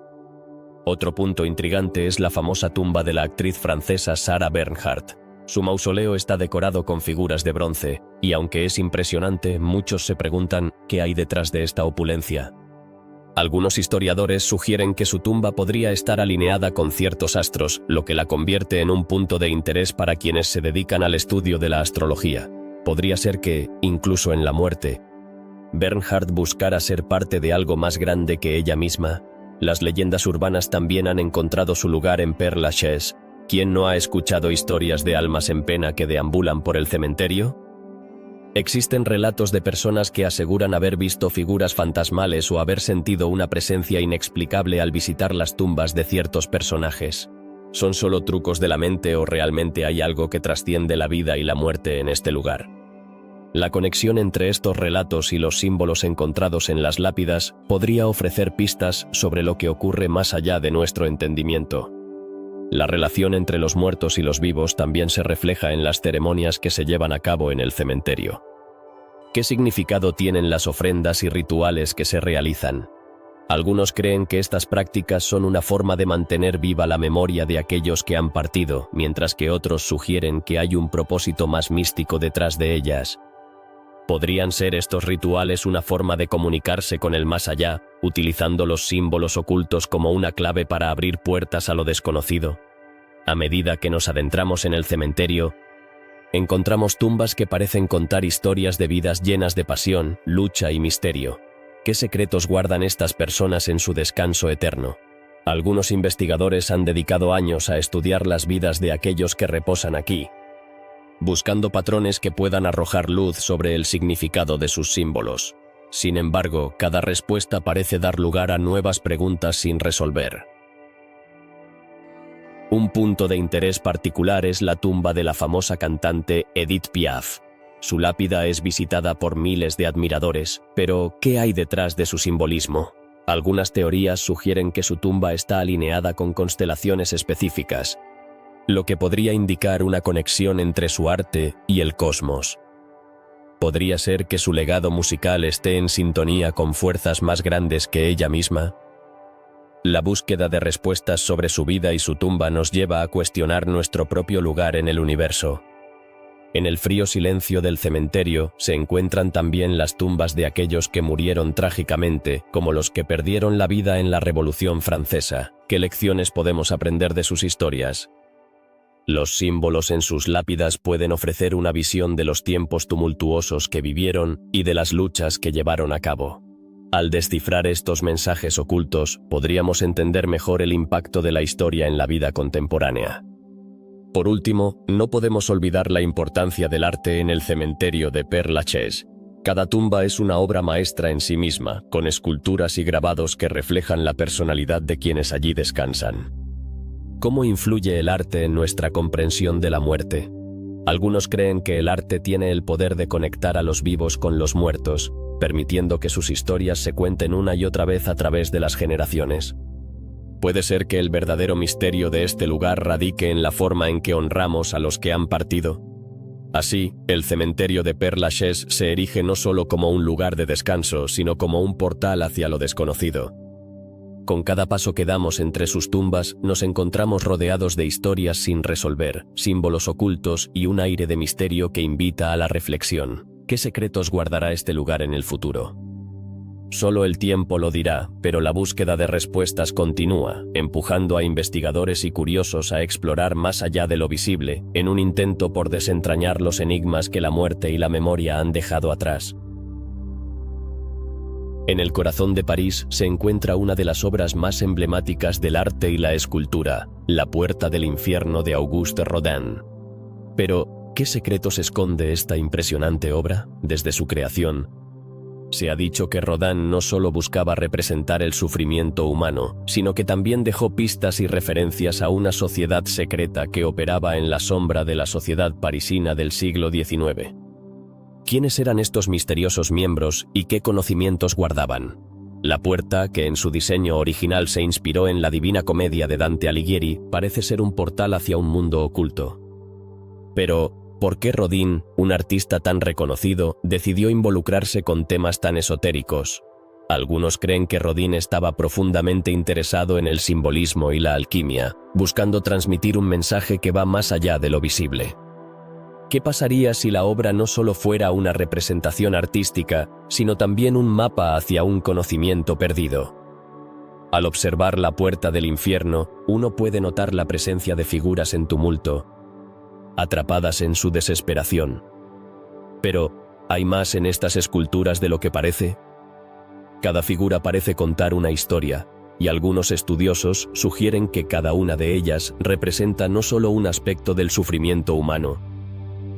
Otro punto intrigante es la famosa tumba de la actriz francesa Sarah Bernhardt. Su mausoleo está decorado con figuras de bronce, y aunque es impresionante, muchos se preguntan ¿qué hay detrás de esta opulencia? Algunos historiadores sugieren que su tumba podría estar alineada con ciertos astros, lo que la convierte en un punto de interés para quienes se dedican al estudio de la astrología. Podría ser que, incluso en la muerte, Bernhardt buscara ser parte de algo más grande que ella misma. Las leyendas urbanas también han encontrado su lugar en Père Lachaise. ¿Quién no ha escuchado historias de almas en pena que deambulan por el cementerio? Existen relatos de personas que aseguran haber visto figuras fantasmales o haber sentido una presencia inexplicable al visitar las tumbas de ciertos personajes. ¿Son solo trucos de la mente o realmente hay algo que trasciende la vida y la muerte en este lugar? La conexión entre estos relatos y los símbolos encontrados en las lápidas podría ofrecer pistas sobre lo que ocurre más allá de nuestro entendimiento. La relación entre los muertos y los vivos también se refleja en las ceremonias que se llevan a cabo en el cementerio. ¿Qué significado tienen las ofrendas y rituales que se realizan? Algunos creen que estas prácticas son una forma de mantener viva la memoria de aquellos que han partido, mientras que otros sugieren que hay un propósito más místico detrás de ellas. ¿Podrían ser estos rituales una forma de comunicarse con el más allá, utilizando los símbolos ocultos como una clave para abrir puertas a lo desconocido? A medida que nos adentramos en el cementerio, encontramos tumbas que parecen contar historias de vidas llenas de pasión, lucha y misterio. ¿Qué secretos guardan estas personas en su descanso eterno? Algunos investigadores han dedicado años a estudiar las vidas de aquellos que reposan aquí, buscando patrones que puedan arrojar luz sobre el significado de sus símbolos. Sin embargo, cada respuesta parece dar lugar a nuevas preguntas sin resolver. Un punto de interés particular es la tumba de la famosa cantante Edith Piaf. Su lápida es visitada por miles de admiradores, pero ¿qué hay detrás de su simbolismo? Algunas teorías sugieren que su tumba está alineada con constelaciones específicas, lo que podría indicar una conexión entre su arte y el cosmos. ¿Podría ser que su legado musical esté en sintonía con fuerzas más grandes que ella misma? La búsqueda de respuestas sobre su vida y su tumba nos lleva a cuestionar nuestro propio lugar en el universo. En el frío silencio del cementerio se encuentran también las tumbas de aquellos que murieron trágicamente, como los que perdieron la vida en la Revolución Francesa. ¿Qué lecciones podemos aprender de sus historias? Los símbolos en sus lápidas pueden ofrecer una visión de los tiempos tumultuosos que vivieron y de las luchas que llevaron a cabo. Al descifrar estos mensajes ocultos, podríamos entender mejor el impacto de la historia en la vida contemporánea. Por último, no podemos olvidar la importancia del arte en el cementerio de Père Lachaise. Cada tumba es una obra maestra en sí misma, con esculturas y grabados que reflejan la personalidad de quienes allí descansan. ¿Cómo influye el arte en nuestra comprensión de la muerte? Algunos creen que el arte tiene el poder de conectar a los vivos con los muertos, permitiendo que sus historias se cuenten una y otra vez a través de las generaciones. Puede ser que el verdadero misterio de este lugar radique en la forma en que honramos a los que han partido. Así, el cementerio de Père Lachaise se erige no solo como un lugar de descanso, sino como un portal hacia lo desconocido. Con cada paso que damos entre sus tumbas, nos encontramos rodeados de historias sin resolver, símbolos ocultos y un aire de misterio que invita a la reflexión. ¿Qué secretos guardará este lugar en el futuro? Solo el tiempo lo dirá, pero la búsqueda de respuestas continúa, empujando a investigadores y curiosos a explorar más allá de lo visible, en un intento por desentrañar los enigmas que la muerte y la memoria han dejado atrás. En el corazón de París se encuentra una de las obras más emblemáticas del arte y la escultura, La Puerta del Infierno de Auguste Rodin. Pero, ¿qué secretos esconde esta impresionante obra? Desde su creación, se ha dicho que Rodin no solo buscaba representar el sufrimiento humano, sino que también dejó pistas y referencias a una sociedad secreta que operaba en la sombra de la sociedad parisina del siglo XIX. ¿Quiénes eran estos misteriosos miembros y qué conocimientos guardaban? La puerta, que en su diseño original se inspiró en la Divina Comedia de Dante Alighieri, parece ser un portal hacia un mundo oculto. Pero, ¿por qué Rodin, un artista tan reconocido, decidió involucrarse con temas tan esotéricos? Algunos creen que Rodin estaba profundamente interesado en el simbolismo y la alquimia, buscando transmitir un mensaje que va más allá de lo visible. ¿Qué pasaría si la obra no solo fuera una representación artística, sino también un mapa hacia un conocimiento perdido? Al observar La Puerta del Infierno, uno puede notar la presencia de figuras en tumulto, atrapadas en su desesperación. Pero, ¿hay más en estas esculturas de lo que parece? Cada figura parece contar una historia, y algunos estudiosos sugieren que cada una de ellas representa no solo un aspecto del sufrimiento humano,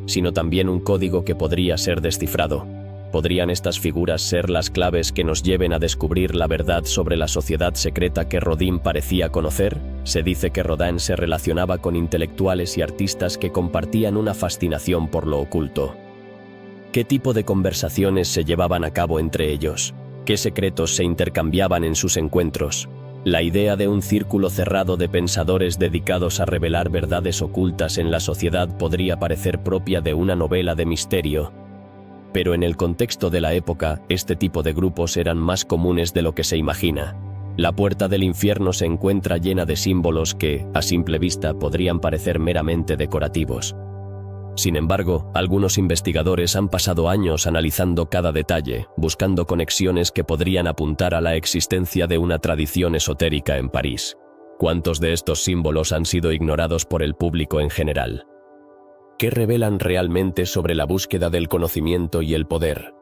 sino también un código que podría ser descifrado. ¿Podrían estas figuras ser las claves que nos lleven a descubrir la verdad sobre la sociedad secreta que Rodin parecía conocer? Se dice que Rodin se relacionaba con intelectuales y artistas que compartían una fascinación por lo oculto. ¿Qué tipo de conversaciones se llevaban a cabo entre ellos? ¿Qué secretos se intercambiaban en sus encuentros? La idea de un círculo cerrado de pensadores dedicados a revelar verdades ocultas en la sociedad podría parecer propia de una novela de misterio. Pero en el contexto de la época, este tipo de grupos eran más comunes de lo que se imagina. La Puerta del Infierno se encuentra llena de símbolos que, a simple vista, podrían parecer meramente decorativos. Sin embargo, algunos investigadores han pasado años analizando cada detalle, buscando conexiones que podrían apuntar a la existencia de una tradición esotérica en París. ¿Cuántos de estos símbolos han sido ignorados por el público en general? ¿Qué revelan realmente sobre la búsqueda del conocimiento y el poder?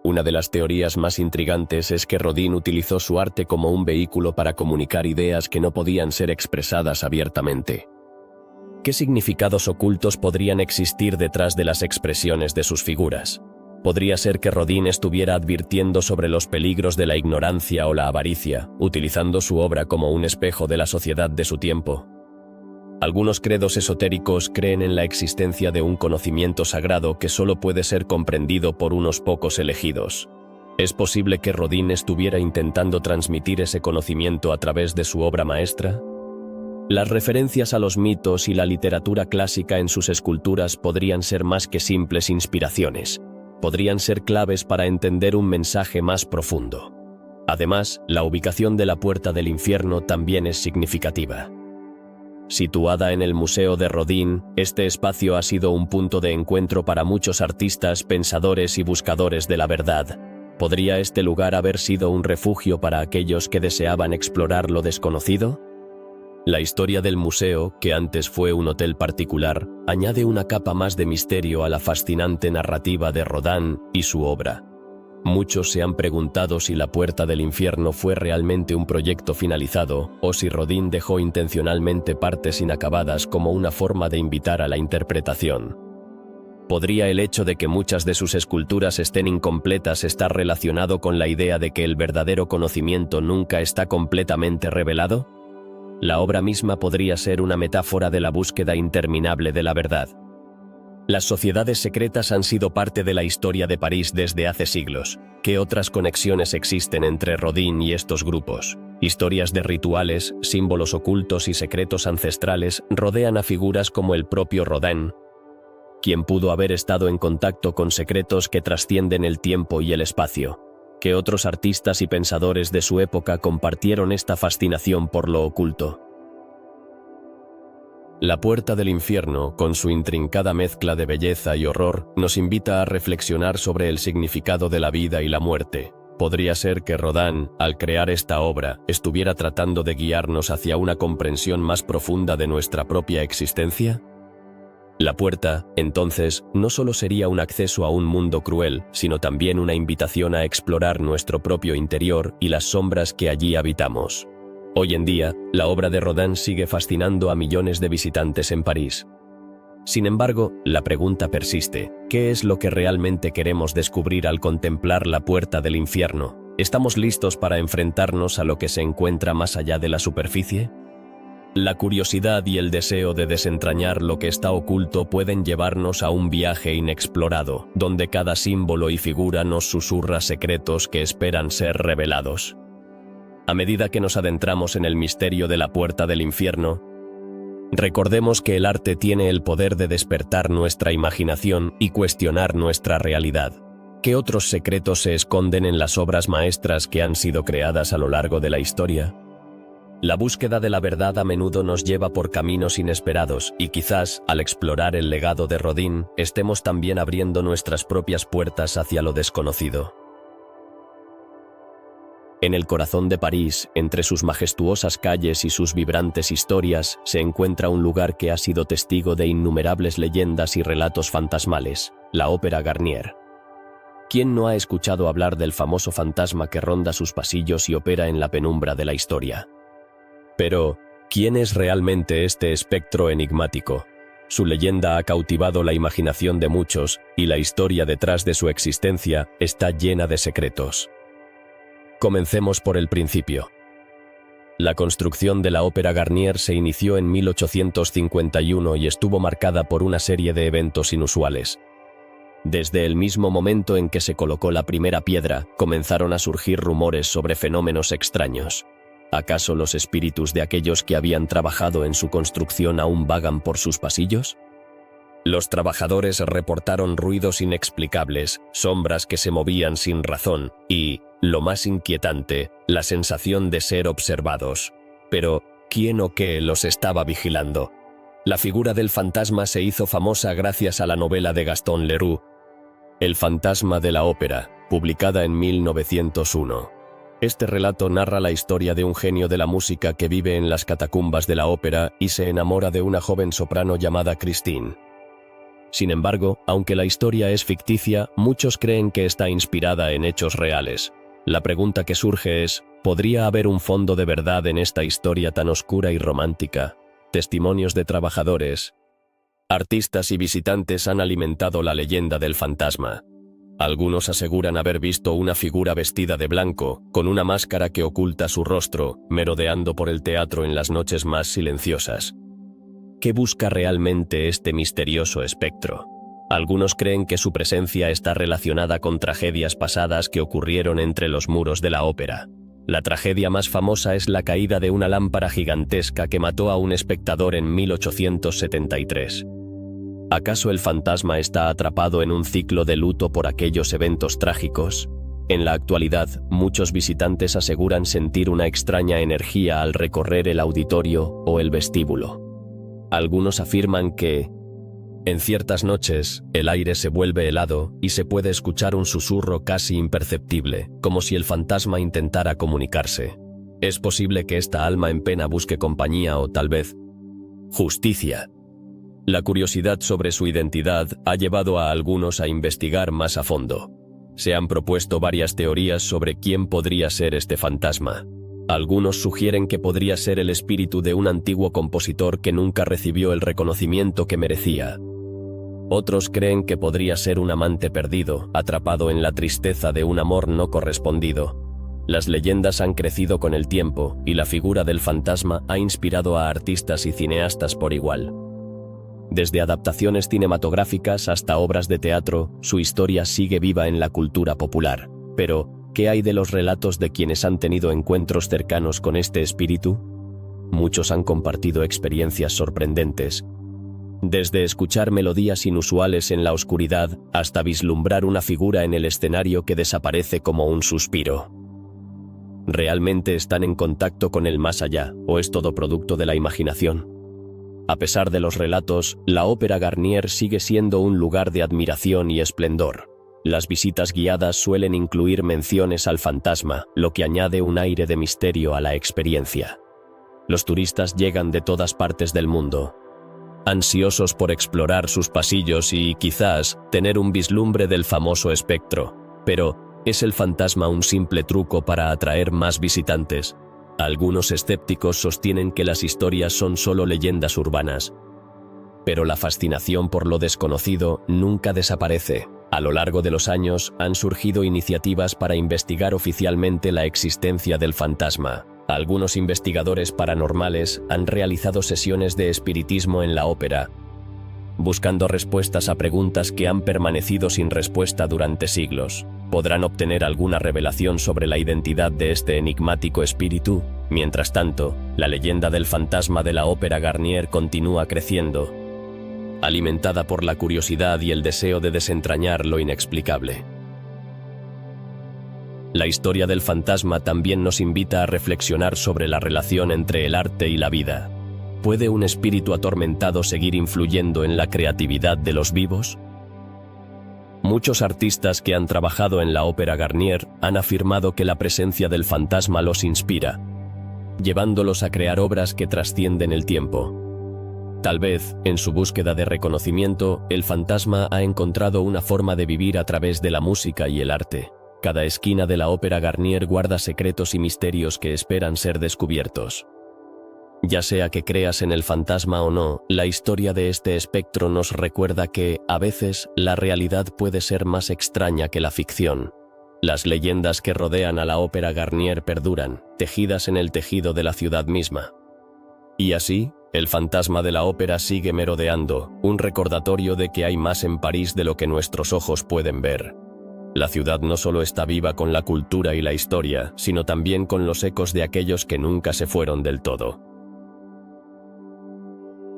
Una de las teorías más intrigantes es que Rodin utilizó su arte como un vehículo para comunicar ideas que no podían ser expresadas abiertamente. ¿Qué significados ocultos podrían existir detrás de las expresiones de sus figuras? Podría ser que Rodin estuviera advirtiendo sobre los peligros de la ignorancia o la avaricia, utilizando su obra como un espejo de la sociedad de su tiempo. Algunos credos esotéricos creen en la existencia de un conocimiento sagrado que solo puede ser comprendido por unos pocos elegidos. ¿Es posible que Rodin estuviera intentando transmitir ese conocimiento a través de su obra maestra? Las referencias a los mitos y la literatura clásica en sus esculturas podrían ser más que simples inspiraciones. Podrían ser claves para entender un mensaje más profundo. Además, la ubicación de la Puerta del Infierno también es significativa. Situada en el Museo de Rodin, este espacio ha sido un punto de encuentro para muchos artistas, pensadores y buscadores de la verdad. ¿Podría este lugar haber sido un refugio para aquellos que deseaban explorar lo desconocido? La historia del museo, que antes fue un hotel particular, añade una capa más de misterio a la fascinante narrativa de Rodin y su obra. Muchos se han preguntado si la Puerta del Infierno fue realmente un proyecto finalizado o si Rodin dejó intencionalmente partes inacabadas como una forma de invitar a la interpretación. ¿Podría el hecho de que muchas de sus esculturas estén incompletas estar relacionado con la idea de que el verdadero conocimiento nunca está completamente revelado? La obra misma podría ser una metáfora de la búsqueda interminable de la verdad. Las sociedades secretas han sido parte de la historia de París desde hace siglos. ¿Qué otras conexiones existen entre Rodin y estos grupos? Historias de rituales, símbolos ocultos y secretos ancestrales rodean a figuras como el propio Rodin, quien pudo haber estado en contacto con secretos que trascienden el tiempo y el espacio. ¿Qué otros artistas y pensadores de su época compartieron esta fascinación por lo oculto? La Puerta del Infierno, con su intrincada mezcla de belleza y horror, nos invita a reflexionar sobre el significado de la vida y la muerte. ¿Podría ser que Rodin, al crear esta obra, estuviera tratando de guiarnos hacia una comprensión más profunda de nuestra propia existencia? La puerta, entonces, no solo sería un acceso a un mundo cruel, sino también una invitación a explorar nuestro propio interior y las sombras que allí habitamos. Hoy en día, la obra de Rodin sigue fascinando a millones de visitantes en París. Sin embargo, la pregunta persiste: ¿qué es lo que realmente queremos descubrir al contemplar la Puerta del Infierno? ¿Estamos listos para enfrentarnos a lo que se encuentra más allá de la superficie? La curiosidad y el deseo de desentrañar lo que está oculto pueden llevarnos a un viaje inexplorado, donde cada símbolo y figura nos susurra secretos que esperan ser revelados. A medida que nos adentramos en el misterio de la Puerta del Infierno, recordemos que el arte tiene el poder de despertar nuestra imaginación y cuestionar nuestra realidad. ¿Qué otros secretos se esconden en las obras maestras que han sido creadas a lo largo de la historia? La búsqueda de la verdad a menudo nos lleva por caminos inesperados y quizás, al explorar el legado de Rodin, estemos también abriendo nuestras propias puertas hacia lo desconocido. En el corazón de París, entre sus majestuosas calles y sus vibrantes historias, se encuentra un lugar que ha sido testigo de innumerables leyendas y relatos fantasmales: la Ópera Garnier. ¿Quién no ha escuchado hablar del famoso fantasma que ronda sus pasillos y opera en la penumbra de la historia? Pero, ¿quién es realmente este espectro enigmático? Su leyenda ha cautivado la imaginación de muchos, y la historia detrás de su existencia está llena de secretos. Comencemos por el principio. La construcción de la Ópera Garnier se inició en 1851 y estuvo marcada por una serie de eventos inusuales. Desde el mismo momento en que se colocó la primera piedra, comenzaron a surgir rumores sobre fenómenos extraños. ¿Acaso los espíritus de aquellos que habían trabajado en su construcción aún vagan por sus pasillos? Los trabajadores reportaron ruidos inexplicables, sombras que se movían sin razón y, lo más inquietante, la sensación de ser observados. Pero, ¿quién o qué los estaba vigilando? La figura del fantasma se hizo famosa gracias a la novela de Gaston Leroux, El fantasma de la ópera, publicada en 1901. Este relato narra la historia de un genio de la música que vive en las catacumbas de la ópera y se enamora de una joven soprano llamada Christine. Sin embargo, aunque la historia es ficticia, muchos creen que está inspirada en hechos reales. La pregunta que surge es, ¿podría haber un fondo de verdad en esta historia tan oscura y romántica? Testimonios de trabajadores, artistas y visitantes han alimentado la leyenda del fantasma. Algunos aseguran haber visto una figura vestida de blanco, con una máscara que oculta su rostro, merodeando por el teatro en las noches más silenciosas. ¿Qué busca realmente este misterioso espectro? Algunos creen que su presencia está relacionada con tragedias pasadas que ocurrieron entre los muros de la ópera. La tragedia más famosa es la caída de una lámpara gigantesca que mató a un espectador en 1873. ¿Acaso el fantasma está atrapado en un ciclo de luto por aquellos eventos trágicos? En la actualidad, muchos visitantes aseguran sentir una extraña energía al recorrer el auditorio o el vestíbulo. Algunos afirman que, en ciertas noches, el aire se vuelve helado y se puede escuchar un susurro casi imperceptible, como si el fantasma intentara comunicarse. Es posible que esta alma en pena busque compañía o tal vez justicia. La curiosidad sobre su identidad ha llevado a algunos a investigar más a fondo. Se han propuesto varias teorías sobre quién podría ser este fantasma. Algunos sugieren que podría ser el espíritu de un antiguo compositor que nunca recibió el reconocimiento que merecía. Otros creen que podría ser un amante perdido, atrapado en la tristeza de un amor no correspondido. Las leyendas han crecido con el tiempo, y la figura del fantasma ha inspirado a artistas y cineastas por igual. Desde adaptaciones cinematográficas hasta obras de teatro, su historia sigue viva en la cultura popular. Pero, ¿qué hay de los relatos de quienes han tenido encuentros cercanos con este espíritu? Muchos han compartido experiencias sorprendentes, desde escuchar melodías inusuales en la oscuridad hasta vislumbrar una figura en el escenario que desaparece como un suspiro. ¿Realmente están en contacto con el más allá, o es todo producto de la imaginación? A pesar de los relatos, la Ópera Garnier sigue siendo un lugar de admiración y esplendor. Las visitas guiadas suelen incluir menciones al fantasma, lo que añade un aire de misterio a la experiencia. Los turistas llegan de todas partes del mundo, ansiosos por explorar sus pasillos y, quizás, tener un vislumbre del famoso espectro. Pero, ¿es el fantasma un simple truco para atraer más visitantes? Algunos escépticos sostienen que las historias son solo leyendas urbanas. Pero la fascinación por lo desconocido nunca desaparece. A lo largo de los años han surgido iniciativas para investigar oficialmente la existencia del fantasma. Algunos investigadores paranormales han realizado sesiones de espiritismo en la ópera, buscando respuestas a preguntas que han permanecido sin respuesta durante siglos. ¿Podrán obtener alguna revelación sobre la identidad de este enigmático espíritu? Mientras tanto, la leyenda del fantasma de la Ópera Garnier continúa creciendo, alimentada por la curiosidad y el deseo de desentrañar lo inexplicable. La historia del fantasma también nos invita a reflexionar sobre la relación entre el arte y la vida. ¿Puede un espíritu atormentado seguir influyendo en la creatividad de los vivos? Muchos artistas que han trabajado en la Ópera Garnier han afirmado que la presencia del fantasma los inspira, llevándolos a crear obras que trascienden el tiempo. Tal vez, en su búsqueda de reconocimiento, el fantasma ha encontrado una forma de vivir a través de la música y el arte. Cada esquina de la Ópera Garnier guarda secretos y misterios que esperan ser descubiertos. Ya sea que creas en el fantasma o no, la historia de este espectro nos recuerda que, a veces, la realidad puede ser más extraña que la ficción. Las leyendas que rodean a la Ópera Garnier perduran, tejidas en el tejido de la ciudad misma. Y así, el fantasma de la ópera sigue merodeando, un recordatorio de que hay más en París de lo que nuestros ojos pueden ver. La ciudad no solo está viva con la cultura y la historia, sino también con los ecos de aquellos que nunca se fueron del todo.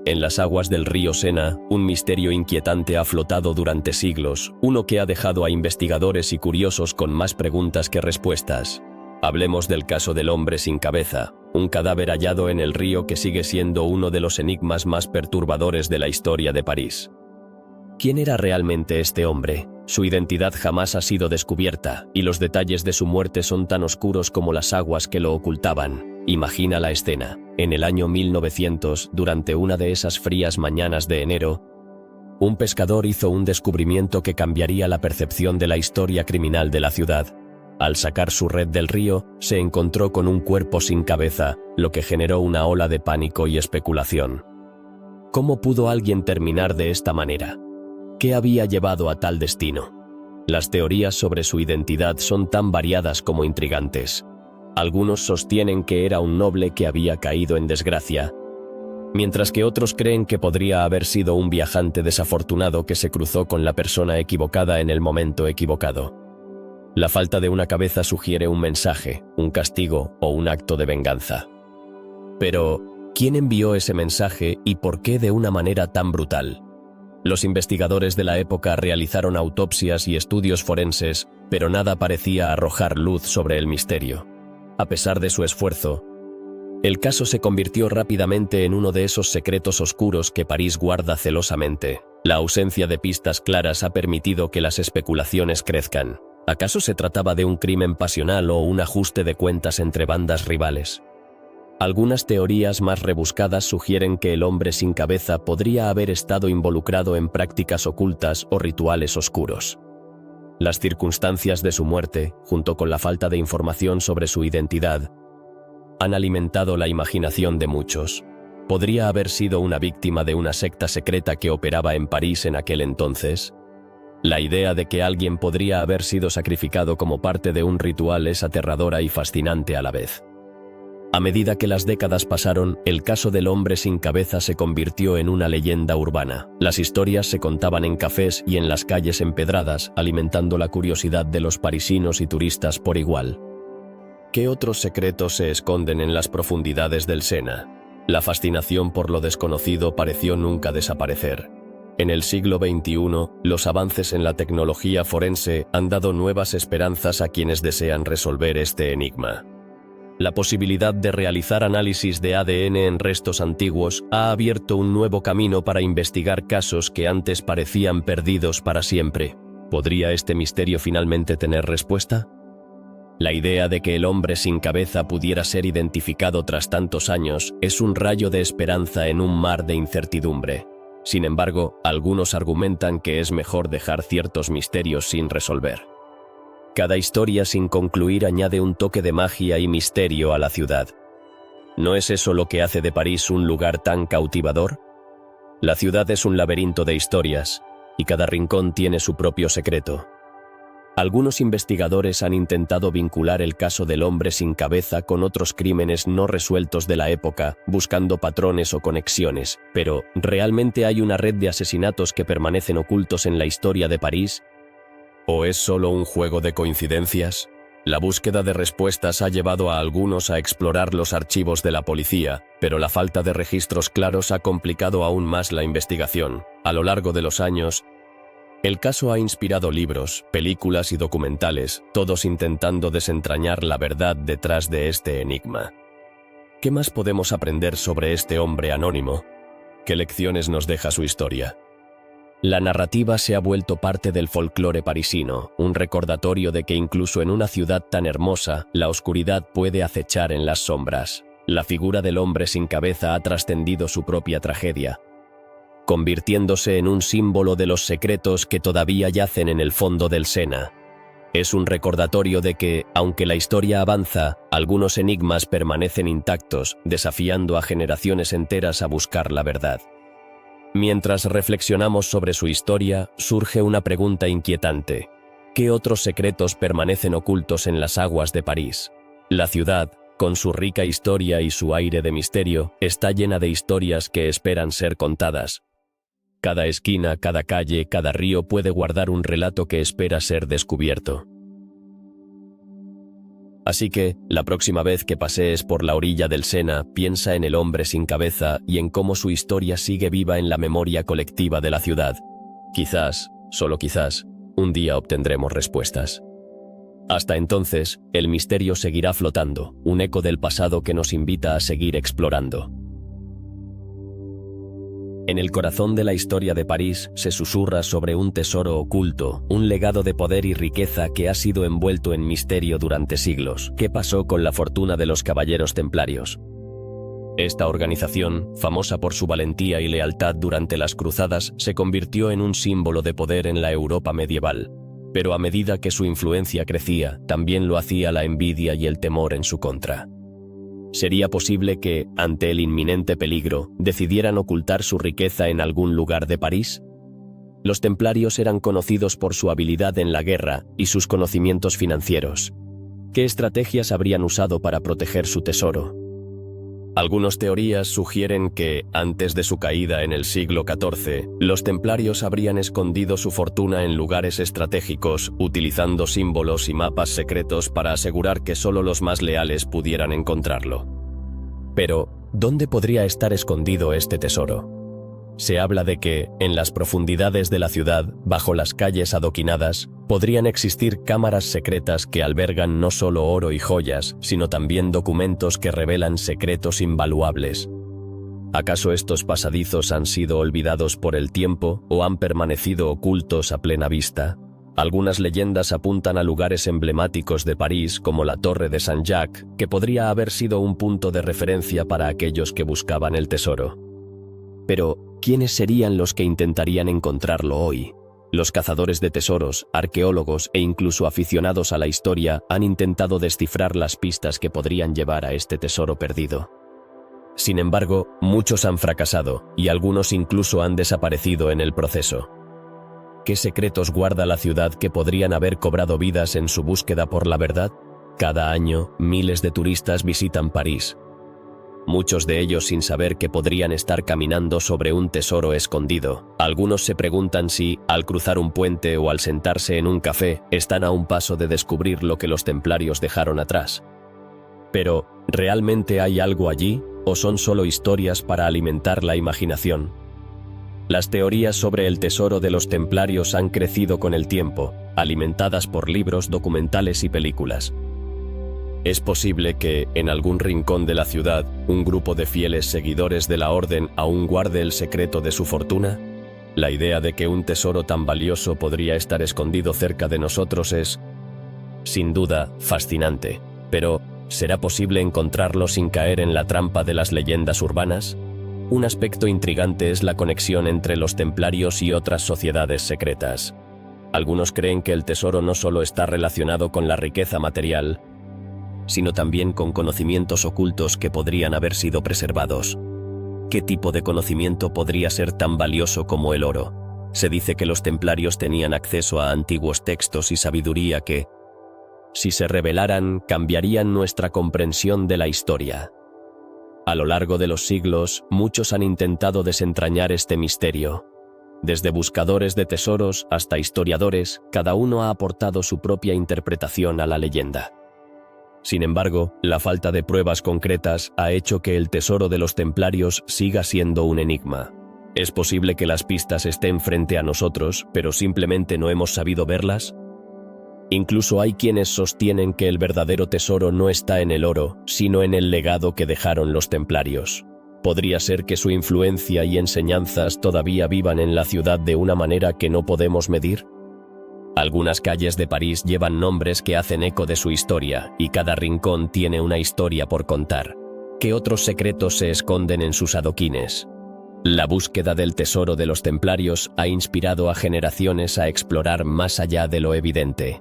En las aguas del río Sena, un misterio inquietante ha flotado durante siglos, uno que ha dejado a investigadores y curiosos con más preguntas que respuestas. Hablemos del caso del hombre sin cabeza, un cadáver hallado en el río que sigue siendo uno de los enigmas más perturbadores de la historia de París. ¿Quién era realmente este hombre? Su identidad jamás ha sido descubierta, y los detalles de su muerte son tan oscuros como las aguas que lo ocultaban. Imagina la escena. En el año 1900, durante una de esas frías mañanas de enero, un pescador hizo un descubrimiento que cambiaría la percepción de la historia criminal de la ciudad. Al sacar su red del río, se encontró con un cuerpo sin cabeza, lo que generó una ola de pánico y especulación. ¿Cómo pudo alguien terminar de esta manera? ¿Qué había llevado a tal destino? Las teorías sobre su identidad son tan variadas como intrigantes. Algunos sostienen que era un noble que había caído en desgracia, mientras que otros creen que podría haber sido un viajante desafortunado que se cruzó con la persona equivocada en el momento equivocado. La falta de una cabeza sugiere un mensaje, un castigo o un acto de venganza. Pero, ¿quién envió ese mensaje y por qué de una manera tan brutal? Los investigadores de la época realizaron autopsias y estudios forenses, pero nada parecía arrojar luz sobre el misterio. A pesar de su esfuerzo, el caso se convirtió rápidamente en uno de esos secretos oscuros que París guarda celosamente. La ausencia de pistas claras ha permitido que las especulaciones crezcan. ¿Acaso se trataba de un crimen pasional o un ajuste de cuentas entre bandas rivales? Algunas teorías más rebuscadas sugieren que el hombre sin cabeza podría haber estado involucrado en prácticas ocultas o rituales oscuros. Las circunstancias de su muerte, junto con la falta de información sobre su identidad, han alimentado la imaginación de muchos. ¿Podría haber sido una víctima de una secta secreta que operaba en París en aquel entonces? La idea de que alguien podría haber sido sacrificado como parte de un ritual es aterradora y fascinante a la vez. A medida que las décadas pasaron, el caso del hombre sin cabeza se convirtió en una leyenda urbana. Las historias se contaban en cafés y en las calles empedradas, alimentando la curiosidad de los parisinos y turistas por igual. ¿Qué otros secretos se esconden en las profundidades del Sena? La fascinación por lo desconocido pareció nunca desaparecer. En el siglo XXI, los avances en la tecnología forense han dado nuevas esperanzas a quienes desean resolver este enigma. La posibilidad de realizar análisis de ADN en restos antiguos ha abierto un nuevo camino para investigar casos que antes parecían perdidos para siempre. ¿Podría este misterio finalmente tener respuesta? La idea de que el hombre sin cabeza pudiera ser identificado tras tantos años es un rayo de esperanza en un mar de incertidumbre. Sin embargo, algunos argumentan que es mejor dejar ciertos misterios sin resolver. Cada historia sin concluir añade un toque de magia y misterio a la ciudad. ¿No es eso lo que hace de París un lugar tan cautivador? La ciudad es un laberinto de historias, y cada rincón tiene su propio secreto. Algunos investigadores han intentado vincular el caso del hombre sin cabeza con otros crímenes no resueltos de la época, buscando patrones o conexiones, pero ¿realmente hay una red de asesinatos que permanecen ocultos en la historia de París? ¿O es solo un juego de coincidencias? La búsqueda de respuestas ha llevado a algunos a explorar los archivos de la policía, pero la falta de registros claros ha complicado aún más la investigación. A lo largo de los años, el caso ha inspirado libros, películas y documentales, todos intentando desentrañar la verdad detrás de este enigma. ¿Qué más podemos aprender sobre este hombre anónimo? ¿Qué lecciones nos deja su historia? La narrativa se ha vuelto parte del folclore parisino, un recordatorio de que incluso en una ciudad tan hermosa, la oscuridad puede acechar en las sombras. La figura del hombre sin cabeza ha trascendido su propia tragedia, convirtiéndose en un símbolo de los secretos que todavía yacen en el fondo del Sena. Es un recordatorio de que, aunque la historia avanza, algunos enigmas permanecen intactos, desafiando a generaciones enteras a buscar la verdad. Mientras reflexionamos sobre su historia, surge una pregunta inquietante. ¿Qué otros secretos permanecen ocultos en las aguas de París? La ciudad, con su rica historia y su aire de misterio, está llena de historias que esperan ser contadas. Cada esquina, cada calle, cada río puede guardar un relato que espera ser descubierto. Así que, la próxima vez que pasees por la orilla del Sena, piensa en el hombre sin cabeza y en cómo su historia sigue viva en la memoria colectiva de la ciudad. Quizás, solo quizás, un día obtendremos respuestas. Hasta entonces, el misterio seguirá flotando, un eco del pasado que nos invita a seguir explorando. En el corazón de la historia de París se susurra sobre un tesoro oculto, un legado de poder y riqueza que ha sido envuelto en misterio durante siglos. ¿Qué pasó con la fortuna de los caballeros templarios? Esta organización, famosa por su valentía y lealtad durante las cruzadas, se convirtió en un símbolo de poder en la Europa medieval. Pero a medida que su influencia crecía, también lo hacía la envidia y el temor en su contra. ¿Sería posible que, ante el inminente peligro, decidieran ocultar su riqueza en algún lugar de París? Los templarios eran conocidos por su habilidad en la guerra y sus conocimientos financieros. ¿Qué estrategias habrían usado para proteger su tesoro? Algunas teorías sugieren que, antes de su caída en el siglo XIV, los templarios habrían escondido su fortuna en lugares estratégicos, utilizando símbolos y mapas secretos para asegurar que solo los más leales pudieran encontrarlo. Pero, ¿dónde podría estar escondido este tesoro? Se habla de que, en las profundidades de la ciudad, bajo las calles adoquinadas, podrían existir cámaras secretas que albergan no solo oro y joyas, sino también documentos que revelan secretos invaluables. ¿Acaso estos pasadizos han sido olvidados por el tiempo o han permanecido ocultos a plena vista? Algunas leyendas apuntan a lugares emblemáticos de París como la Torre de Saint-Jacques, que podría haber sido un punto de referencia para aquellos que buscaban el tesoro. Pero, ¿quiénes serían los que intentarían encontrarlo hoy? Los cazadores de tesoros, arqueólogos e incluso aficionados a la historia han intentado descifrar las pistas que podrían llevar a este tesoro perdido. Sin embargo, muchos han fracasado y algunos incluso han desaparecido en el proceso. ¿Qué secretos guarda la ciudad que podrían haber cobrado vidas en su búsqueda por la verdad? Cada año, miles de turistas visitan París. Muchos de ellos sin saber que podrían estar caminando sobre un tesoro escondido. Algunos se preguntan si, al cruzar un puente o al sentarse en un café, están a un paso de descubrir lo que los templarios dejaron atrás. Pero, ¿realmente hay algo allí, o son solo historias para alimentar la imaginación? Las teorías sobre el tesoro de los templarios han crecido con el tiempo, alimentadas por libros, documentales y películas. ¿Es posible que, en algún rincón de la ciudad, un grupo de fieles seguidores de la orden aún guarde el secreto de su fortuna? La idea de que un tesoro tan valioso podría estar escondido cerca de nosotros es, sin duda, fascinante. Pero, ¿será posible encontrarlo sin caer en la trampa de las leyendas urbanas? Un aspecto intrigante es la conexión entre los templarios y otras sociedades secretas. Algunos creen que el tesoro no solo está relacionado con la riqueza material, sino también con conocimientos ocultos que podrían haber sido preservados. ¿Qué tipo de conocimiento podría ser tan valioso como el oro? Se dice que los templarios tenían acceso a antiguos textos y sabiduría que, si se revelaran, cambiarían nuestra comprensión de la historia. A lo largo de los siglos, muchos han intentado desentrañar este misterio. Desde buscadores de tesoros hasta historiadores, cada uno ha aportado su propia interpretación a la leyenda. Sin embargo, la falta de pruebas concretas ha hecho que el tesoro de los templarios siga siendo un enigma. ¿Es posible que las pistas estén frente a nosotros, pero simplemente no hemos sabido verlas? Incluso hay quienes sostienen que el verdadero tesoro no está en el oro, sino en el legado que dejaron los templarios. ¿Podría ser que su influencia y enseñanzas todavía vivan en la ciudad de una manera que no podemos medir? Algunas calles de París llevan nombres que hacen eco de su historia, y cada rincón tiene una historia por contar. ¿Qué otros secretos se esconden en sus adoquines? La búsqueda del tesoro de los templarios ha inspirado a generaciones a explorar más allá de lo evidente.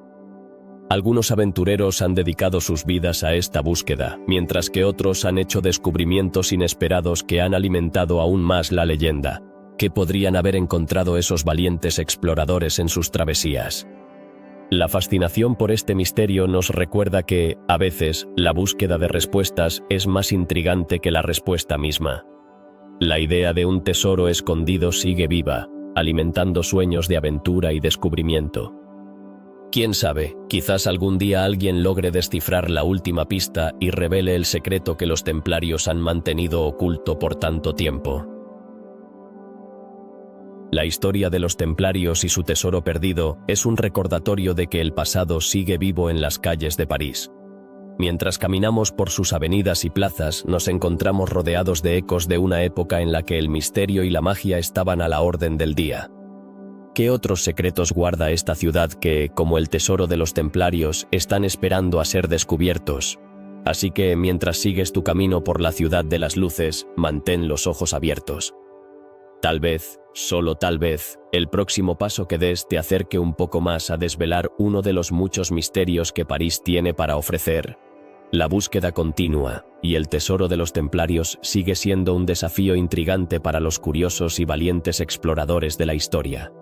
Algunos aventureros han dedicado sus vidas a esta búsqueda, mientras que otros han hecho descubrimientos inesperados que han alimentado aún más la leyenda. ¿Qué podrían haber encontrado esos valientes exploradores en sus travesías? La fascinación por este misterio nos recuerda que, a veces, la búsqueda de respuestas es más intrigante que la respuesta misma. La idea de un tesoro escondido sigue viva, alimentando sueños de aventura y descubrimiento. Quién sabe, quizás algún día alguien logre descifrar la última pista y revele el secreto que los templarios han mantenido oculto por tanto tiempo. La historia de los templarios y su tesoro perdido es un recordatorio de que el pasado sigue vivo en las calles de París. Mientras caminamos por sus avenidas y plazas, nos encontramos rodeados de ecos de una época en la que el misterio y la magia estaban a la orden del día. ¿Qué otros secretos guarda esta ciudad que, como el tesoro de los templarios, están esperando a ser descubiertos? Así que, mientras sigues tu camino por la ciudad de las luces, mantén los ojos abiertos. Tal vez, solo tal vez, el próximo paso que des te acerque un poco más a desvelar uno de los muchos misterios que París tiene para ofrecer. La búsqueda continúa, y el tesoro de los templarios sigue siendo un desafío intrigante para los curiosos y valientes exploradores de la historia.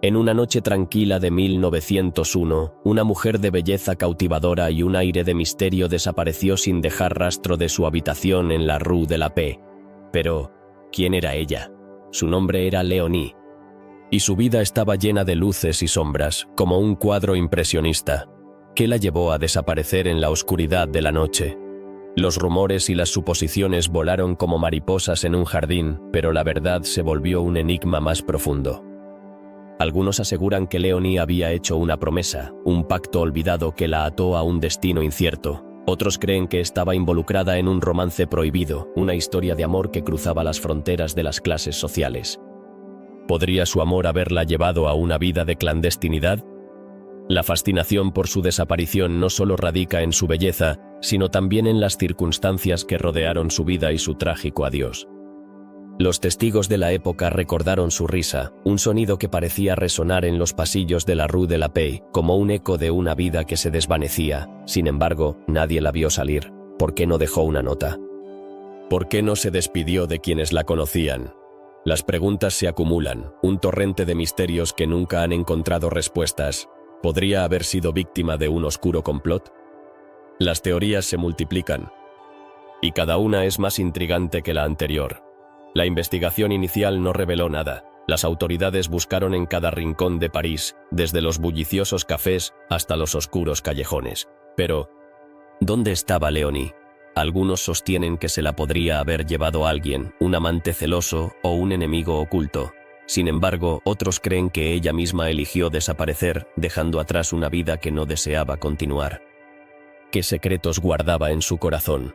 En una noche tranquila de 1901, una mujer de belleza cautivadora y un aire de misterio desapareció sin dejar rastro de su habitación en la Rue de la Paix. Pero, ¿quién era ella? Su nombre era Léonie. Y su vida estaba llena de luces y sombras, como un cuadro impresionista. ¿Qué la llevó a desaparecer en la oscuridad de la noche? Los rumores y las suposiciones volaron como mariposas en un jardín, pero la verdad se volvió un enigma más profundo. Algunos aseguran que Léonie había hecho una promesa, un pacto olvidado que la ató a un destino incierto. Otros creen que estaba involucrada en un romance prohibido, una historia de amor que cruzaba las fronteras de las clases sociales. ¿Podría su amor haberla llevado a una vida de clandestinidad? La fascinación por su desaparición no solo radica en su belleza, sino también en las circunstancias que rodearon su vida y su trágico adiós. Los testigos de la época recordaron su risa, un sonido que parecía resonar en los pasillos de la Rue de la Paix, como un eco de una vida que se desvanecía. Sin embargo, nadie la vio salir. ¿Por qué no dejó una nota? ¿Por qué no se despidió de quienes la conocían? Las preguntas se acumulan, un torrente de misterios que nunca han encontrado respuestas. ¿Podría haber sido víctima de un oscuro complot? Las teorías se multiplican, y cada una es más intrigante que la anterior. La investigación inicial no reveló nada. Las autoridades buscaron en cada rincón de París, desde los bulliciosos cafés hasta los oscuros callejones. Pero, ¿dónde estaba Léonie? Algunos sostienen que se la podría haber llevado alguien, un amante celoso o un enemigo oculto. Sin embargo, otros creen que ella misma eligió desaparecer, dejando atrás una vida que no deseaba continuar. ¿Qué secretos guardaba en su corazón?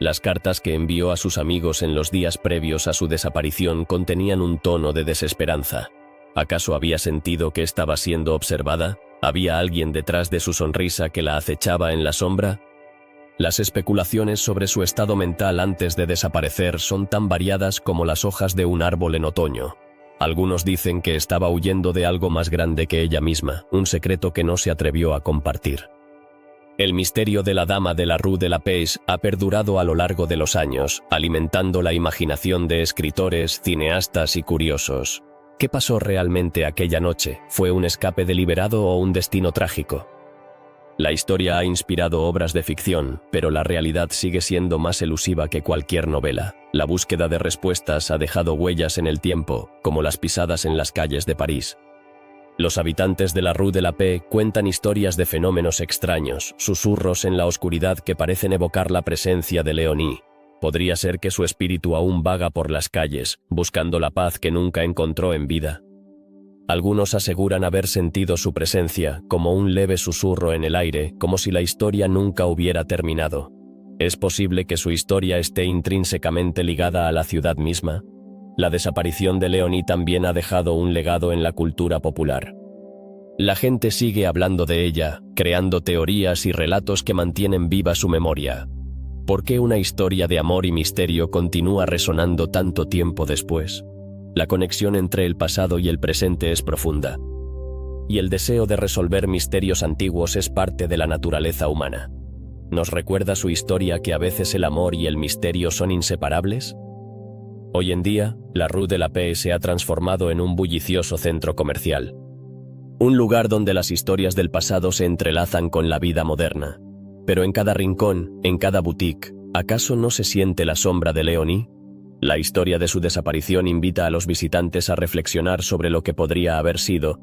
Las cartas que envió a sus amigos en los días previos a su desaparición contenían un tono de desesperanza. ¿Acaso había sentido que estaba siendo observada? ¿Había alguien detrás de su sonrisa que la acechaba en la sombra? Las especulaciones sobre su estado mental antes de desaparecer son tan variadas como las hojas de un árbol en otoño. Algunos dicen que estaba huyendo de algo más grande que ella misma, un secreto que no se atrevió a compartir. El misterio de la dama de la Rue de la Paix ha perdurado a lo largo de los años, alimentando la imaginación de escritores, cineastas y curiosos. ¿Qué pasó realmente aquella noche? ¿Fue un escape deliberado o un destino trágico? La historia ha inspirado obras de ficción, pero la realidad sigue siendo más elusiva que cualquier novela. La búsqueda de respuestas ha dejado huellas en el tiempo, como las pisadas en las calles de París. Los habitantes de la Rue de la Paix cuentan historias de fenómenos extraños, susurros en la oscuridad que parecen evocar la presencia de Léonie. Podría ser que su espíritu aún vaga por las calles, buscando la paz que nunca encontró en vida. Algunos aseguran haber sentido su presencia, como un leve susurro en el aire, como si la historia nunca hubiera terminado. ¿Es posible que su historia esté intrínsecamente ligada a la ciudad misma? La desaparición de Léonie también ha dejado un legado en la cultura popular. La gente sigue hablando de ella, creando teorías y relatos que mantienen viva su memoria. ¿Por qué una historia de amor y misterio continúa resonando tanto tiempo después? La conexión entre el pasado y el presente es profunda. Y el deseo de resolver misterios antiguos es parte de la naturaleza humana. ¿Nos recuerda su historia que a veces el amor y el misterio son inseparables? Hoy en día, la Rue de la Paix se ha transformado en un bullicioso centro comercial. Un lugar donde las historias del pasado se entrelazan con la vida moderna. Pero en cada rincón, en cada boutique, ¿acaso no se siente la sombra de Léonie? La historia de su desaparición invita a los visitantes a reflexionar sobre lo que podría haber sido,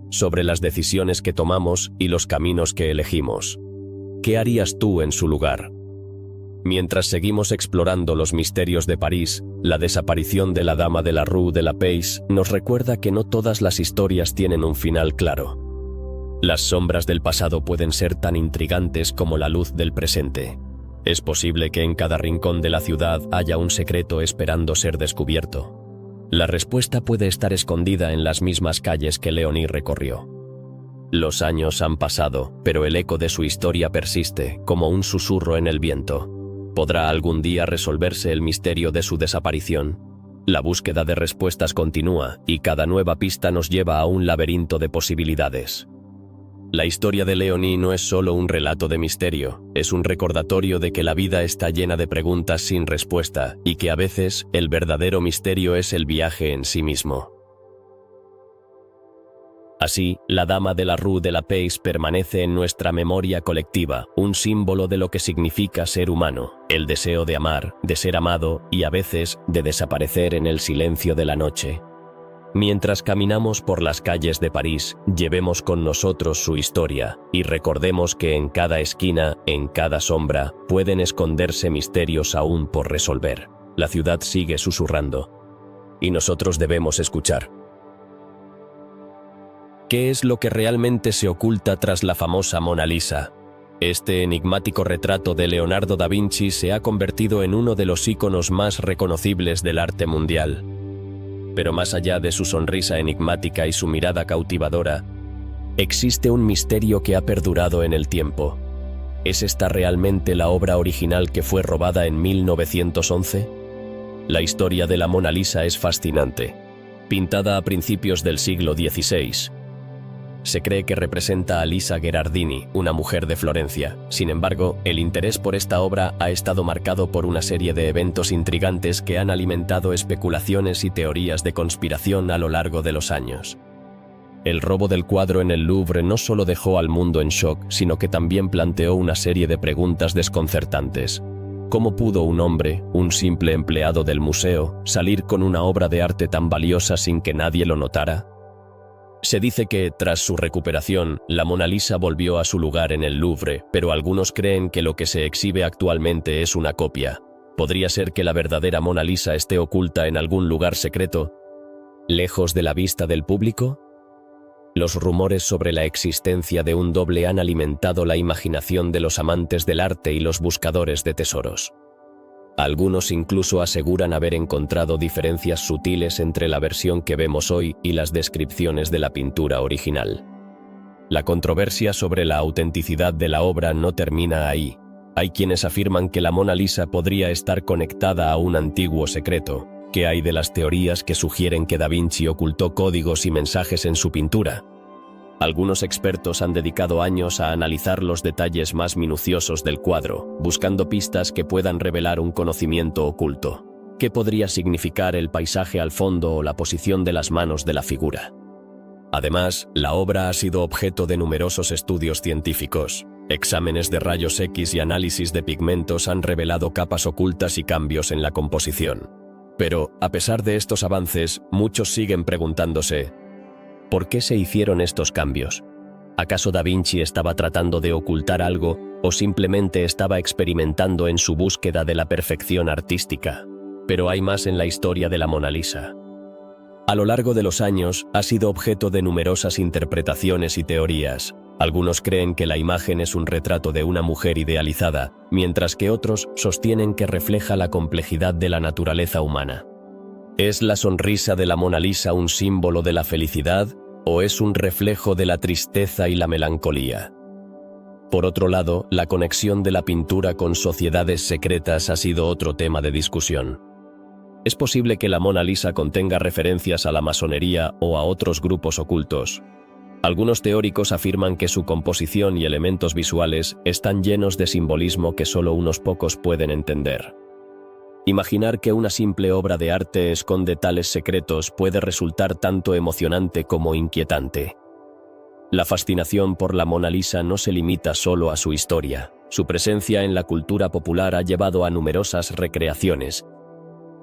sobre las decisiones que tomamos y los caminos que elegimos. ¿Qué harías tú en su lugar? Mientras seguimos explorando los misterios de París, la desaparición de la dama de la Rue de la Paix nos recuerda que no todas las historias tienen un final claro. Las sombras del pasado pueden ser tan intrigantes como la luz del presente. Es posible que en cada rincón de la ciudad haya un secreto esperando ser descubierto. La respuesta puede estar escondida en las mismas calles que Léonie recorrió. Los años han pasado, pero el eco de su historia persiste, como un susurro en el viento. ¿Podrá algún día resolverse el misterio de su desaparición? La búsqueda de respuestas continúa, y cada nueva pista nos lleva a un laberinto de posibilidades. La historia de Leonie no es solo un relato de misterio, es un recordatorio de que la vida está llena de preguntas sin respuesta, y que a veces, el verdadero misterio es el viaje en sí mismo. Así, la dama de la Rue de la Paix permanece en nuestra memoria colectiva, un símbolo de lo que significa ser humano, el deseo de amar, de ser amado y a veces de desaparecer en el silencio de la noche. Mientras caminamos por las calles de París, llevemos con nosotros su historia y recordemos que en cada esquina, en cada sombra, pueden esconderse misterios aún por resolver. La ciudad sigue susurrando y nosotros debemos escuchar. ¿Qué es lo que realmente se oculta tras la famosa Mona Lisa? Este enigmático retrato de Leonardo da Vinci se ha convertido en uno de los íconos más reconocibles del arte mundial. Pero más allá de su sonrisa enigmática y su mirada cautivadora, existe un misterio que ha perdurado en el tiempo. ¿Es esta realmente la obra original que fue robada en 1911? La historia de la Mona Lisa es fascinante. Pintada a principios del siglo XVI, se cree que representa a Lisa Gherardini, una mujer de Florencia. Sin embargo, el interés por esta obra ha estado marcado por una serie de eventos intrigantes que han alimentado especulaciones y teorías de conspiración a lo largo de los años. El robo del cuadro en el Louvre no solo dejó al mundo en shock, sino que también planteó una serie de preguntas desconcertantes. ¿Cómo pudo un hombre, un simple empleado del museo, salir con una obra de arte tan valiosa sin que nadie lo notara? Se dice que, tras su recuperación, la Mona Lisa volvió a su lugar en el Louvre, pero algunos creen que lo que se exhibe actualmente es una copia. ¿Podría ser que la verdadera Mona Lisa esté oculta en algún lugar secreto, lejos de la vista del público? Los rumores sobre la existencia de un doble han alimentado la imaginación de los amantes del arte y los buscadores de tesoros. Algunos incluso aseguran haber encontrado diferencias sutiles entre la versión que vemos hoy y las descripciones de la pintura original. La controversia sobre la autenticidad de la obra no termina ahí. Hay quienes afirman que la Mona Lisa podría estar conectada a un antiguo secreto. ¿Qué hay de las teorías que sugieren que Da Vinci ocultó códigos y mensajes en su pintura? Algunos expertos han dedicado años a analizar los detalles más minuciosos del cuadro, buscando pistas que puedan revelar un conocimiento oculto. ¿Qué podría significar el paisaje al fondo o la posición de las manos de la figura? Además, la obra ha sido objeto de numerosos estudios científicos. Exámenes de rayos X y análisis de pigmentos han revelado capas ocultas y cambios en la composición. Pero, a pesar de estos avances, muchos siguen preguntándose: ¿por qué se hicieron estos cambios? ¿Acaso Da Vinci estaba tratando de ocultar algo o simplemente estaba experimentando en su búsqueda de la perfección artística? Pero hay más en la historia de la Mona Lisa. A lo largo de los años, ha sido objeto de numerosas interpretaciones y teorías. Algunos creen que la imagen es un retrato de una mujer idealizada, mientras que otros sostienen que refleja la complejidad de la naturaleza humana. ¿Es la sonrisa de la Mona Lisa un símbolo de la felicidad o es un reflejo de la tristeza y la melancolía? Por otro lado, la conexión de la pintura con sociedades secretas ha sido otro tema de discusión. Es posible que la Mona Lisa contenga referencias a la masonería o a otros grupos ocultos. Algunos teóricos afirman que su composición y elementos visuales están llenos de simbolismo que solo unos pocos pueden entender. Imaginar que una simple obra de arte esconde tales secretos puede resultar tanto emocionante como inquietante. La fascinación por la Mona Lisa no se limita solo a su historia. Su presencia en la cultura popular ha llevado a numerosas recreaciones,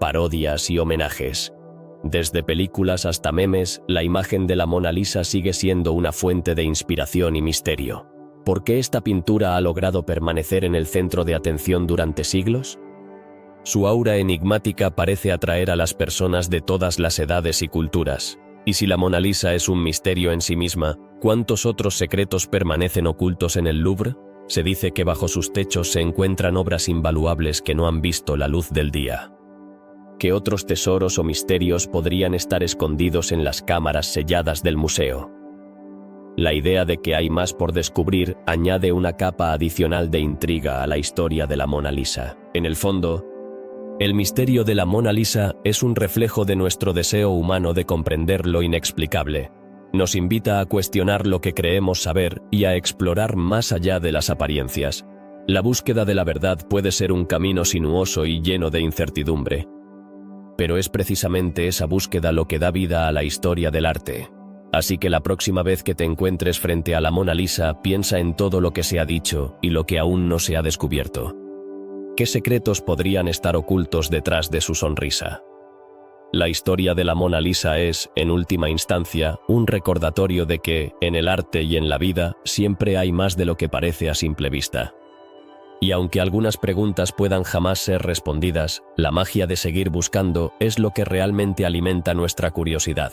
parodias y homenajes. Desde películas hasta memes, la imagen de la Mona Lisa sigue siendo una fuente de inspiración y misterio. ¿Por qué esta pintura ha logrado permanecer en el centro de atención durante siglos? Su aura enigmática parece atraer a las personas de todas las edades y culturas. Y si la Mona Lisa es un misterio en sí misma, ¿cuántos otros secretos permanecen ocultos en el Louvre? Se dice que bajo sus techos se encuentran obras invaluables que no han visto la luz del día. ¿Qué otros tesoros o misterios podrían estar escondidos en las cámaras selladas del museo? La idea de que hay más por descubrir añade una capa adicional de intriga a la historia de la Mona Lisa. En el fondo, el misterio de la Mona Lisa es un reflejo de nuestro deseo humano de comprender lo inexplicable. Nos invita a cuestionar lo que creemos saber y a explorar más allá de las apariencias. La búsqueda de la verdad puede ser un camino sinuoso y lleno de incertidumbre. Pero es precisamente esa búsqueda lo que da vida a la historia del arte. Así que la próxima vez que te encuentres frente a la Mona Lisa, piensa en todo lo que se ha dicho y lo que aún no se ha descubierto. ¿Qué secretos podrían estar ocultos detrás de su sonrisa? La historia de la Mona Lisa es, en última instancia, un recordatorio de que, en el arte y en la vida, siempre hay más de lo que parece a simple vista. Y aunque algunas preguntas puedan jamás ser respondidas, la magia de seguir buscando es lo que realmente alimenta nuestra curiosidad.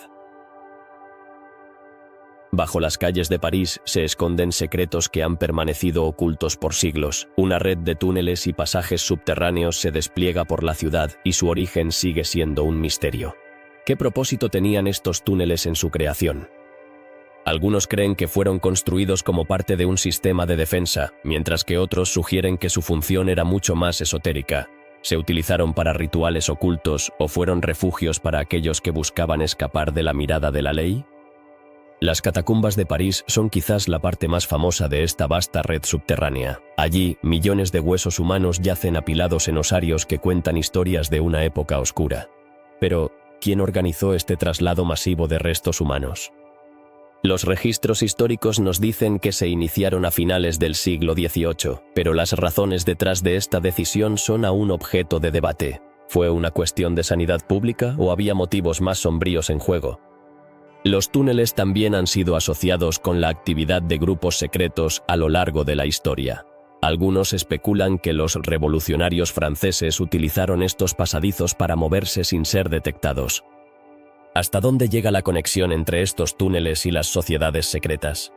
Bajo las calles de París se esconden secretos que han permanecido ocultos por siglos. Una red de túneles y pasajes subterráneos se despliega por la ciudad y su origen sigue siendo un misterio. ¿Qué propósito tenían estos túneles en su creación? Algunos creen que fueron construidos como parte de un sistema de defensa, mientras que otros sugieren que su función era mucho más esotérica. ¿Se utilizaron para rituales ocultos o fueron refugios para aquellos que buscaban escapar de la mirada de la ley? Las catacumbas de París son quizás la parte más famosa de esta vasta red subterránea. Allí, millones de huesos humanos yacen apilados en osarios que cuentan historias de una época oscura. Pero, ¿quién organizó este traslado masivo de restos humanos? Los registros históricos nos dicen que se iniciaron a finales del siglo XVIII, pero las razones detrás de esta decisión son aún objeto de debate. ¿Fue una cuestión de sanidad pública o había motivos más sombríos en juego? Los túneles también han sido asociados con la actividad de grupos secretos a lo largo de la historia. Algunos especulan que los revolucionarios franceses utilizaron estos pasadizos para moverse sin ser detectados. ¿Hasta dónde llega la conexión entre estos túneles y las sociedades secretas?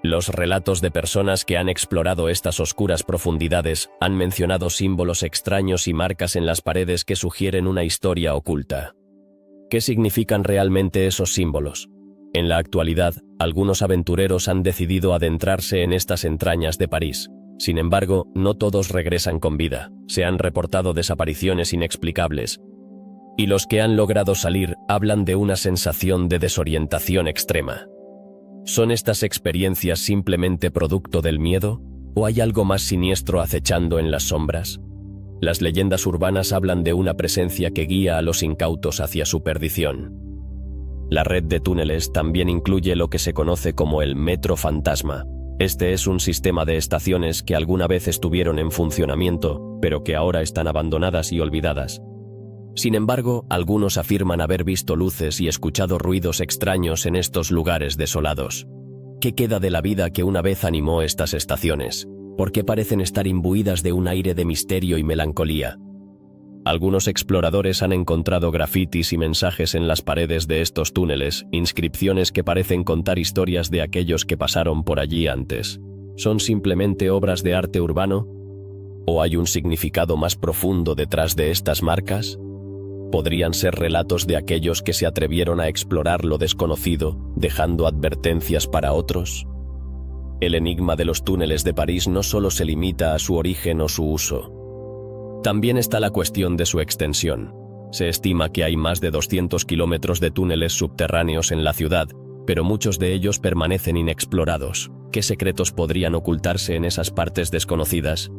Los relatos de personas que han explorado estas oscuras profundidades han mencionado símbolos extraños y marcas en las paredes que sugieren una historia oculta. ¿Qué significan realmente esos símbolos? En la actualidad, algunos aventureros han decidido adentrarse en estas entrañas de París. Sin embargo, no todos regresan con vida. Se han reportado desapariciones inexplicables. Y los que han logrado salir hablan de una sensación de desorientación extrema. ¿Son estas experiencias simplemente producto del miedo? ¿O hay algo más siniestro acechando en las sombras? Las leyendas urbanas hablan de una presencia que guía a los incautos hacia su perdición. La red de túneles también incluye lo que se conoce como el metro fantasma. Este es un sistema de estaciones que alguna vez estuvieron en funcionamiento, pero que ahora están abandonadas y olvidadas. Sin embargo, algunos afirman haber visto luces y escuchado ruidos extraños en estos lugares desolados. ¿Qué queda de la vida que una vez animó estas estaciones? ¿Por qué parecen estar imbuidas de un aire de misterio y melancolía? Algunos exploradores han encontrado grafitis y mensajes en las paredes de estos túneles, inscripciones que parecen contar historias de aquellos que pasaron por allí antes. ¿Son simplemente obras de arte urbano? ¿O hay un significado más profundo detrás de estas marcas? ¿Podrían ser relatos de aquellos que se atrevieron a explorar lo desconocido, dejando advertencias para otros? El enigma de los túneles de París no solo se limita a su origen o su uso. También está la cuestión de su extensión. Se estima que hay más de 200 kilómetros de túneles subterráneos en la ciudad, pero muchos de ellos permanecen inexplorados. ¿Qué secretos podrían ocultarse en esas partes desconocidas?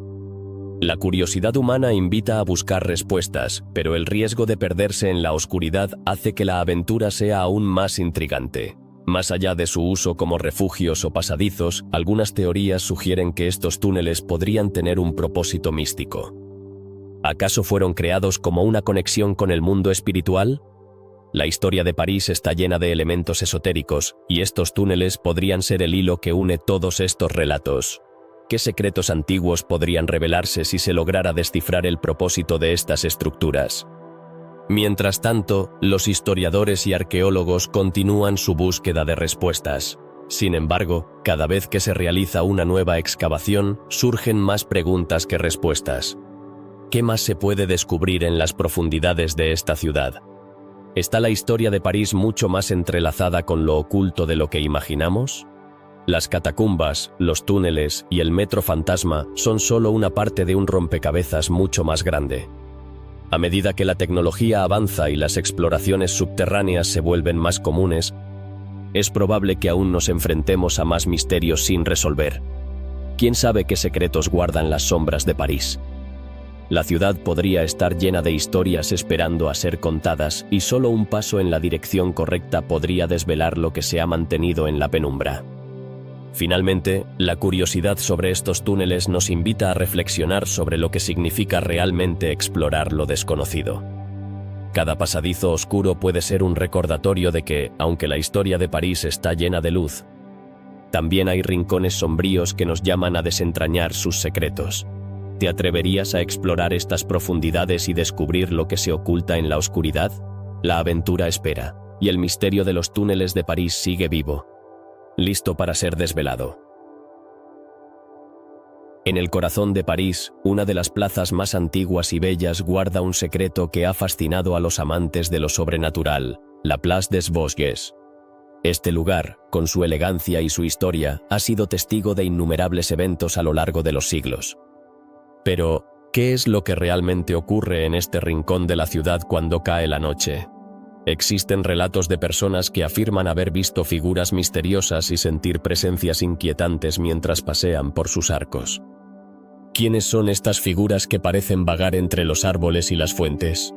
La curiosidad humana invita a buscar respuestas, pero el riesgo de perderse en la oscuridad hace que la aventura sea aún más intrigante. Más allá de su uso como refugios o pasadizos, algunas teorías sugieren que estos túneles podrían tener un propósito místico. ¿Acaso fueron creados como una conexión con el mundo espiritual? La historia de París está llena de elementos esotéricos, y estos túneles podrían ser el hilo que une todos estos relatos. ¿Qué secretos antiguos podrían revelarse si se lograra descifrar el propósito de estas estructuras? Mientras tanto, los historiadores y arqueólogos continúan su búsqueda de respuestas. Sin embargo, cada vez que se realiza una nueva excavación, surgen más preguntas que respuestas. ¿Qué más se puede descubrir en las profundidades de esta ciudad? ¿Está la historia de París mucho más entrelazada con lo oculto de lo que imaginamos? Las catacumbas, los túneles y el metro fantasma son solo una parte de un rompecabezas mucho más grande. A medida que la tecnología avanza y las exploraciones subterráneas se vuelven más comunes, es probable que aún nos enfrentemos a más misterios sin resolver. ¿Quién sabe qué secretos guardan las sombras de París? La ciudad podría estar llena de historias esperando a ser contadas, y solo un paso en la dirección correcta podría desvelar lo que se ha mantenido en la penumbra. Finalmente, la curiosidad sobre estos túneles nos invita a reflexionar sobre lo que significa realmente explorar lo desconocido. Cada pasadizo oscuro puede ser un recordatorio de que, aunque la historia de París está llena de luz, también hay rincones sombríos que nos llaman a desentrañar sus secretos. ¿Te atreverías a explorar estas profundidades y descubrir lo que se oculta en la oscuridad? La aventura espera, y el misterio de los túneles de París sigue vivo, listo para ser desvelado. En el corazón de París, una de las plazas más antiguas y bellas guarda un secreto que ha fascinado a los amantes de lo sobrenatural, la Place des Vosges. Este lugar, con su elegancia y su historia, ha sido testigo de innumerables eventos a lo largo de los siglos. Pero, ¿qué es lo que realmente ocurre en este rincón de la ciudad cuando cae la noche? Existen relatos de personas que afirman haber visto figuras misteriosas y sentir presencias inquietantes mientras pasean por sus arcos. ¿Quiénes son estas figuras que parecen vagar entre los árboles y las fuentes?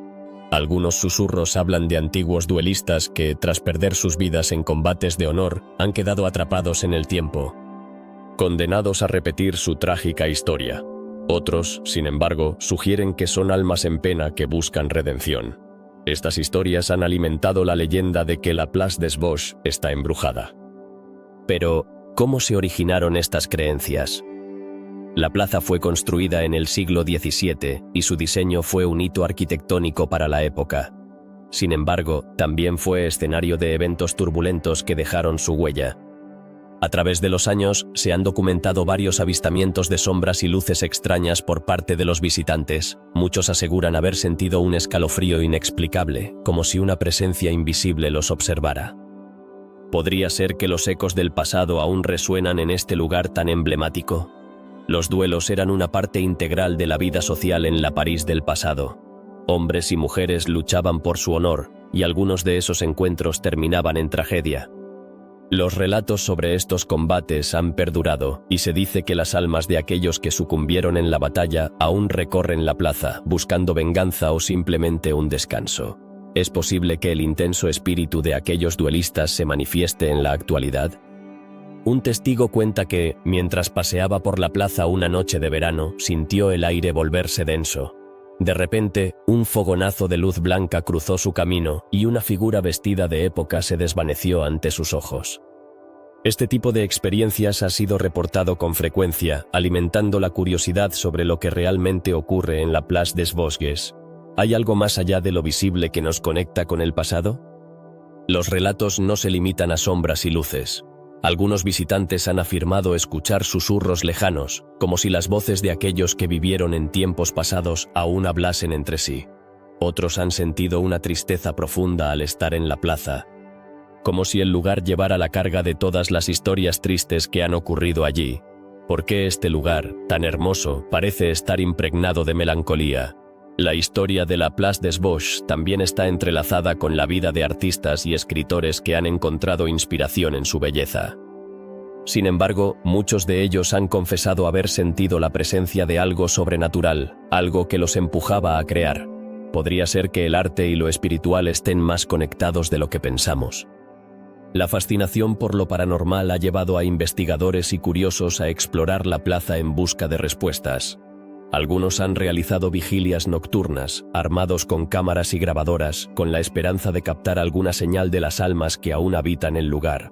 Algunos susurros hablan de antiguos duelistas que, tras perder sus vidas en combates de honor, han quedado atrapados en el tiempo, condenados a repetir su trágica historia. Otros, sin embargo, sugieren que son almas en pena que buscan redención. Estas historias han alimentado la leyenda de que la Place des Vosges está embrujada. Pero, ¿cómo se originaron estas creencias? La plaza fue construida en el siglo XVII y su diseño fue un hito arquitectónico para la época. Sin embargo, también fue escenario de eventos turbulentos que dejaron su huella. A través de los años, se han documentado varios avistamientos de sombras y luces extrañas por parte de los visitantes. Muchos aseguran haber sentido un escalofrío inexplicable, como si una presencia invisible los observara. ¿Podría ser que los ecos del pasado aún resuenan en este lugar tan emblemático? Los duelos eran una parte integral de la vida social en la París del pasado. Hombres y mujeres luchaban por su honor, y algunos de esos encuentros terminaban en tragedia. Los relatos sobre estos combates han perdurado, y se dice que las almas de aquellos que sucumbieron en la batalla aún recorren la plaza, buscando venganza o simplemente un descanso. ¿Es posible que el intenso espíritu de aquellos duelistas se manifieste en la actualidad? Un testigo cuenta que, mientras paseaba por la plaza una noche de verano, sintió el aire volverse denso. De repente, un fogonazo de luz blanca cruzó su camino, y una figura vestida de época se desvaneció ante sus ojos. Este tipo de experiencias ha sido reportado con frecuencia, alimentando la curiosidad sobre lo que realmente ocurre en la Place des Vosges. ¿Hay algo más allá de lo visible que nos conecta con el pasado? Los relatos no se limitan a sombras y luces. Algunos visitantes han afirmado escuchar susurros lejanos, como si las voces de aquellos que vivieron en tiempos pasados aún hablasen entre sí. Otros han sentido una tristeza profunda al estar en la plaza, como si el lugar llevara la carga de todas las historias tristes que han ocurrido allí. ¿Por qué este lugar, tan hermoso, parece estar impregnado de melancolía? La historia de la Place des Vosges también está entrelazada con la vida de artistas y escritores que han encontrado inspiración en su belleza. Sin embargo, muchos de ellos han confesado haber sentido la presencia de algo sobrenatural, algo que los empujaba a crear. Podría ser que el arte y lo espiritual estén más conectados de lo que pensamos. La fascinación por lo paranormal ha llevado a investigadores y curiosos a explorar la plaza en busca de respuestas. Algunos han realizado vigilias nocturnas, armados con cámaras y grabadoras, con la esperanza de captar alguna señal de las almas que aún habitan el lugar.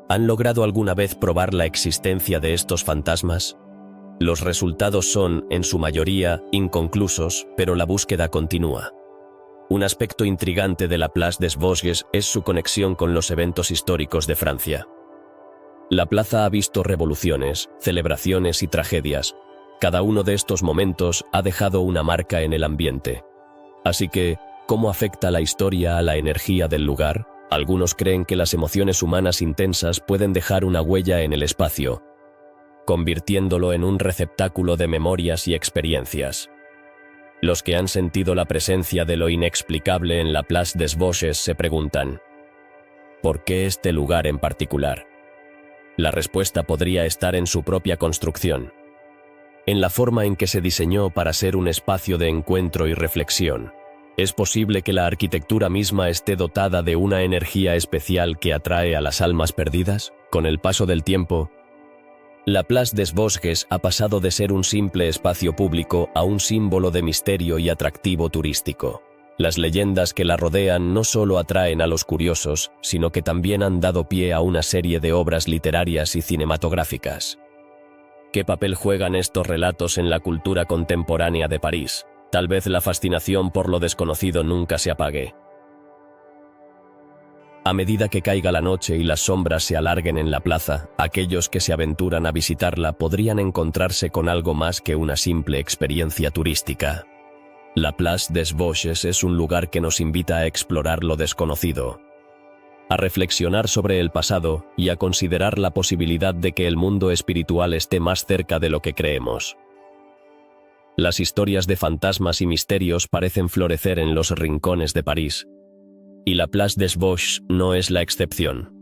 ¿Han logrado alguna vez probar la existencia de estos fantasmas? Los resultados son, en su mayoría, inconclusos, pero la búsqueda continúa. Un aspecto intrigante de la Place des Vosges es su conexión con los eventos históricos de Francia. La plaza ha visto revoluciones, celebraciones y tragedias. Cada uno de estos momentos ha dejado una marca en el ambiente. Así que, ¿cómo afecta la historia a la energía del lugar? Algunos creen que las emociones humanas intensas pueden dejar una huella en el espacio, convirtiéndolo en un receptáculo de memorias y experiencias. Los que han sentido la presencia de lo inexplicable en la Place des Vosges se preguntan, ¿por qué este lugar en particular? La respuesta podría estar en su propia construcción, en la forma en que se diseñó para ser un espacio de encuentro y reflexión. Es posible que la arquitectura misma esté dotada de una energía especial que atrae a las almas perdidas. Con el paso del tiempo, la Place des Vosges ha pasado de ser un simple espacio público a un símbolo de misterio y atractivo turístico. Las leyendas que la rodean no solo atraen a los curiosos, sino que también han dado pie a una serie de obras literarias y cinematográficas. ¿Qué papel juegan estos relatos en la cultura contemporánea de París? Tal vez la fascinación por lo desconocido nunca se apague. A medida que caiga la noche y las sombras se alarguen en la plaza, aquellos que se aventuran a visitarla podrían encontrarse con algo más que una simple experiencia turística. La Place des Vosges es un lugar que nos invita a explorar lo desconocido, a reflexionar sobre el pasado y a considerar la posibilidad de que el mundo espiritual esté más cerca de lo que creemos. Las historias de fantasmas y misterios parecen florecer en los rincones de París, y la Place des Vosges no es la excepción.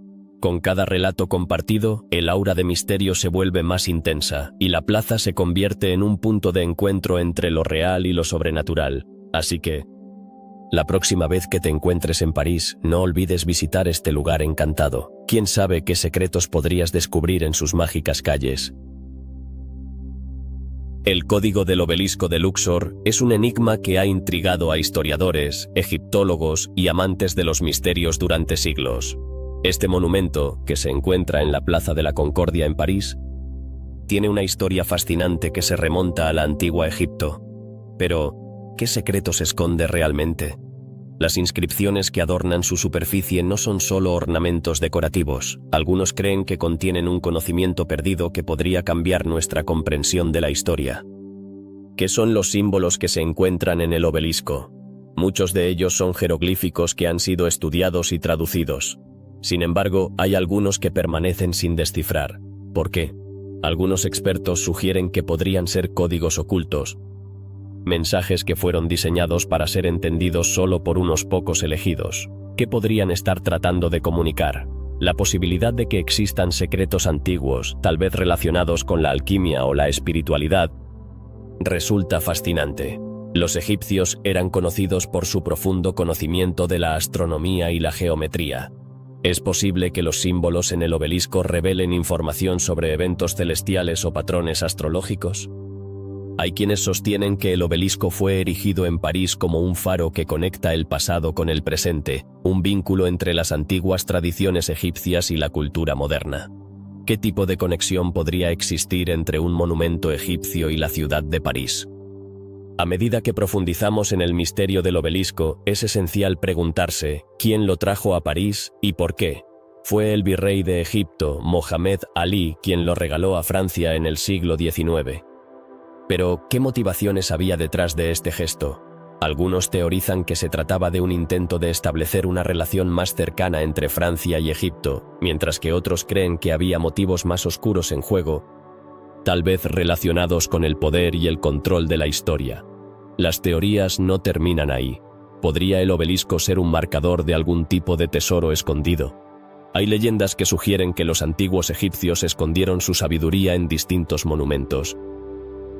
Con cada relato compartido, el aura de misterio se vuelve más intensa, y la plaza se convierte en un punto de encuentro entre lo real y lo sobrenatural. Así que, la próxima vez que te encuentres en París, no olvides visitar este lugar encantado. ¿Quién sabe qué secretos podrías descubrir en sus mágicas calles? El código del obelisco de Luxor es un enigma que ha intrigado a historiadores, egiptólogos y amantes de los misterios durante siglos. Este monumento, que se encuentra en la Plaza de la Concordia en París, tiene una historia fascinante que se remonta a la antigua Egipto. Pero, ¿qué secretos esconde realmente? Las inscripciones que adornan su superficie no son solo ornamentos decorativos. Algunos creen que contienen un conocimiento perdido que podría cambiar nuestra comprensión de la historia. ¿Qué son los símbolos que se encuentran en el obelisco? Muchos de ellos son jeroglíficos que han sido estudiados y traducidos. Sin embargo, hay algunos que permanecen sin descifrar. ¿Por qué? Algunos expertos sugieren que podrían ser códigos ocultos, mensajes que fueron diseñados para ser entendidos solo por unos pocos elegidos. ¿Qué podrían estar tratando de comunicar? La posibilidad de que existan secretos antiguos, tal vez relacionados con la alquimia o la espiritualidad, resulta fascinante. Los egipcios eran conocidos por su profundo conocimiento de la astronomía y la geometría. ¿Es posible que los símbolos en el obelisco revelen información sobre eventos celestiales o patrones astrológicos? Hay quienes sostienen que el obelisco fue erigido en París como un faro que conecta el pasado con el presente, un vínculo entre las antiguas tradiciones egipcias y la cultura moderna. ¿Qué tipo de conexión podría existir entre un monumento egipcio y la ciudad de París? A medida que profundizamos en el misterio del obelisco, es esencial preguntarse quién lo trajo a París y por qué. Fue el virrey de Egipto, Mohamed Ali, quien lo regaló a Francia en el siglo XIX. Pero, ¿qué motivaciones había detrás de este gesto? Algunos teorizan que se trataba de un intento de establecer una relación más cercana entre Francia y Egipto, mientras que otros creen que había motivos más oscuros en juego, tal vez relacionados con el poder y el control de la historia. Las teorías no terminan ahí. ¿Podría el obelisco ser un marcador de algún tipo de tesoro escondido? Hay leyendas que sugieren que los antiguos egipcios escondieron su sabiduría en distintos monumentos,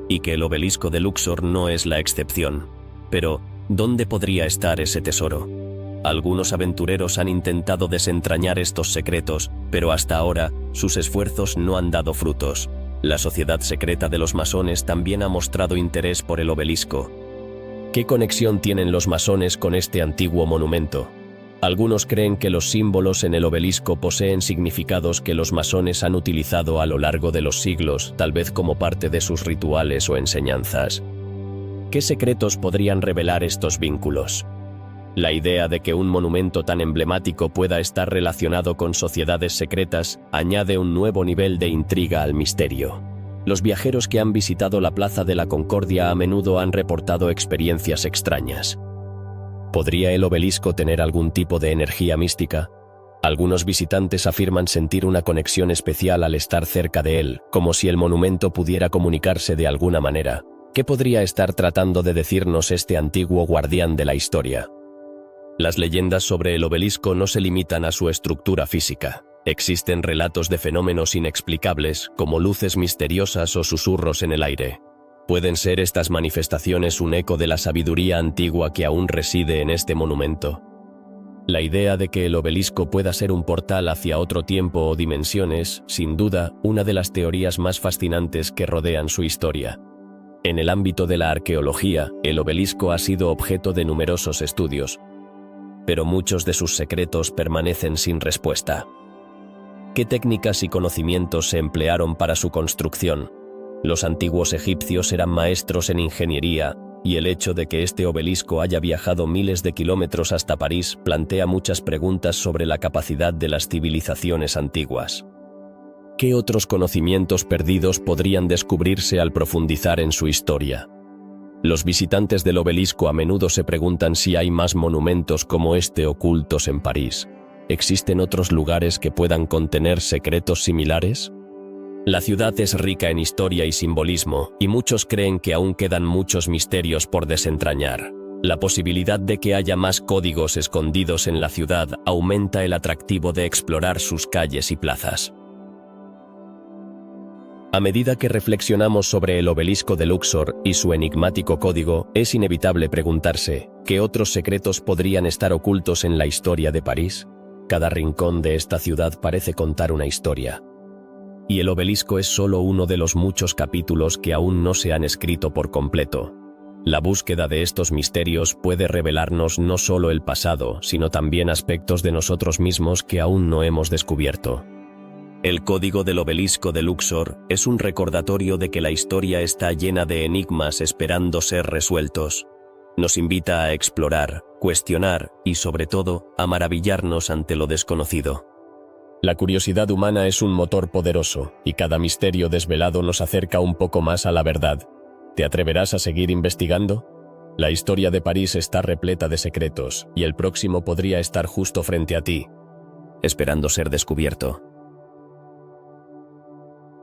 y que el obelisco de Luxor no es la excepción. Pero, ¿dónde podría estar ese tesoro? Algunos aventureros han intentado desentrañar estos secretos, pero hasta ahora, sus esfuerzos no han dado frutos. La sociedad secreta de los masones también ha mostrado interés por el obelisco. ¿Qué conexión tienen los masones con este antiguo monumento? Algunos creen que los símbolos en el obelisco poseen significados que los masones han utilizado a lo largo de los siglos, tal vez como parte de sus rituales o enseñanzas. ¿Qué secretos podrían revelar estos vínculos? La idea de que un monumento tan emblemático pueda estar relacionado con sociedades secretas añade un nuevo nivel de intriga al misterio. Los viajeros que han visitado la Plaza de la Concordia a menudo han reportado experiencias extrañas. ¿Podría el obelisco tener algún tipo de energía mística? Algunos visitantes afirman sentir una conexión especial al estar cerca de él, como si el monumento pudiera comunicarse de alguna manera. ¿Qué podría estar tratando de decirnos este antiguo guardián de la historia? Las leyendas sobre el obelisco no se limitan a su estructura física. Existen relatos de fenómenos inexplicables, como luces misteriosas o susurros en el aire. ¿Pueden ser estas manifestaciones un eco de la sabiduría antigua que aún reside en este monumento? La idea de que el obelisco pueda ser un portal hacia otro tiempo o dimensiones, sin duda, una de las teorías más fascinantes que rodean su historia. En el ámbito de la arqueología, el obelisco ha sido objeto de numerosos estudios, pero muchos de sus secretos permanecen sin respuesta. ¿Qué técnicas y conocimientos se emplearon para su construcción? Los antiguos egipcios eran maestros en ingeniería, y el hecho de que este obelisco haya viajado miles de kilómetros hasta París plantea muchas preguntas sobre la capacidad de las civilizaciones antiguas. ¿Qué otros conocimientos perdidos podrían descubrirse al profundizar en su historia? Los visitantes del obelisco a menudo se preguntan si hay más monumentos como este ocultos en París. ¿Existen otros lugares que puedan contener secretos similares? La ciudad es rica en historia y simbolismo, y muchos creen que aún quedan muchos misterios por desentrañar. La posibilidad de que haya más códigos escondidos en la ciudad aumenta el atractivo de explorar sus calles y plazas. A medida que reflexionamos sobre el obelisco de Luxor y su enigmático código, es inevitable preguntarse, ¿qué otros secretos podrían estar ocultos en la historia de París? Cada rincón de esta ciudad parece contar una historia. Y el obelisco es solo uno de los muchos capítulos que aún no se han escrito por completo. La búsqueda de estos misterios puede revelarnos no solo el pasado, sino también aspectos de nosotros mismos que aún no hemos descubierto. El código del obelisco de Luxor es un recordatorio de que la historia está llena de enigmas esperando ser resueltos. Nos invita a explorar, cuestionar y, sobre todo, a maravillarnos ante lo desconocido. La curiosidad humana es un motor poderoso, y cada misterio desvelado nos acerca un poco más a la verdad. ¿Te atreverás a seguir investigando? La historia de París está repleta de secretos, y el próximo podría estar justo frente a ti, esperando ser descubierto.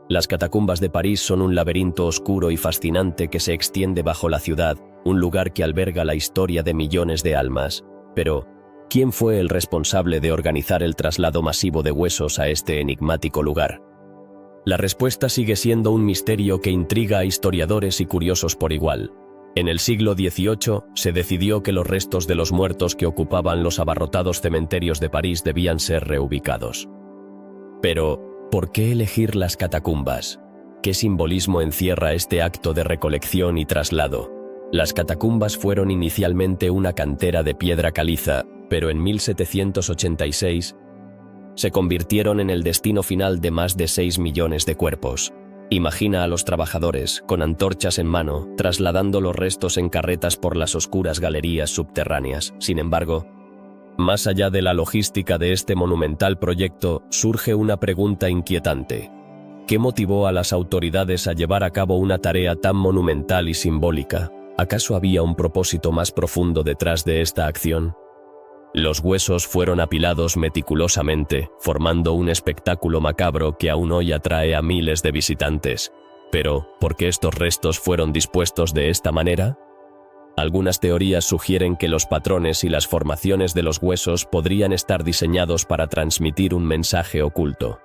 Las catacumbas de París son un laberinto oscuro y fascinante que se extiende bajo la ciudad, un lugar que alberga la historia de millones de almas. Pero, ¿quién fue el responsable de organizar el traslado masivo de huesos a este enigmático lugar? La respuesta sigue siendo un misterio que intriga a historiadores y curiosos por igual. En el siglo XVIII se decidió que los restos de los muertos que ocupaban los abarrotados cementerios de París debían ser reubicados. Pero, ¿por qué elegir las catacumbas? ¿Qué simbolismo encierra este acto de recolección y traslado? Las catacumbas fueron inicialmente una cantera de piedra caliza, pero en 1786 se convirtieron en el destino final de más de 6 millones de cuerpos. Imagina a los trabajadores, con antorchas en mano, trasladando los restos en carretas por las oscuras galerías subterráneas. Sin embargo, más allá de la logística de este monumental proyecto, surge una pregunta inquietante. ¿Qué motivó a las autoridades a llevar a cabo una tarea tan monumental y simbólica? ¿Acaso había un propósito más profundo detrás de esta acción? Los huesos fueron apilados meticulosamente, formando un espectáculo macabro que aún hoy atrae a miles de visitantes. Pero, ¿por qué estos restos fueron dispuestos de esta manera? Algunas teorías sugieren que los patrones y las formaciones de los huesos podrían estar diseñados para transmitir un mensaje oculto.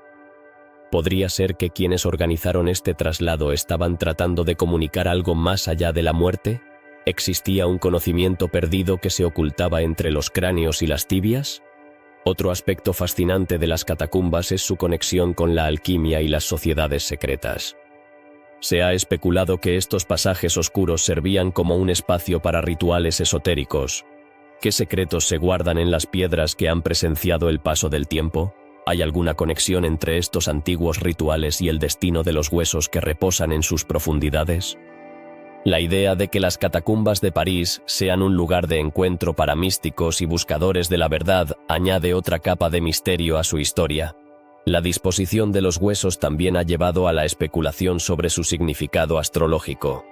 ¿Podría ser que quienes organizaron este traslado estaban tratando de comunicar algo más allá de la muerte? ¿Existía un conocimiento perdido que se ocultaba entre los cráneos y las tibias? Otro aspecto fascinante de las catacumbas es su conexión con la alquimia y las sociedades secretas. Se ha especulado que estos pasajes oscuros servían como un espacio para rituales esotéricos. ¿Qué secretos se guardan en las piedras que han presenciado el paso del tiempo? ¿Hay alguna conexión entre estos antiguos rituales y el destino de los huesos que reposan en sus profundidades? La idea de que las catacumbas de París sean un lugar de encuentro para místicos y buscadores de la verdad añade otra capa de misterio a su historia. La disposición de los huesos también ha llevado a la especulación sobre su significado astrológico.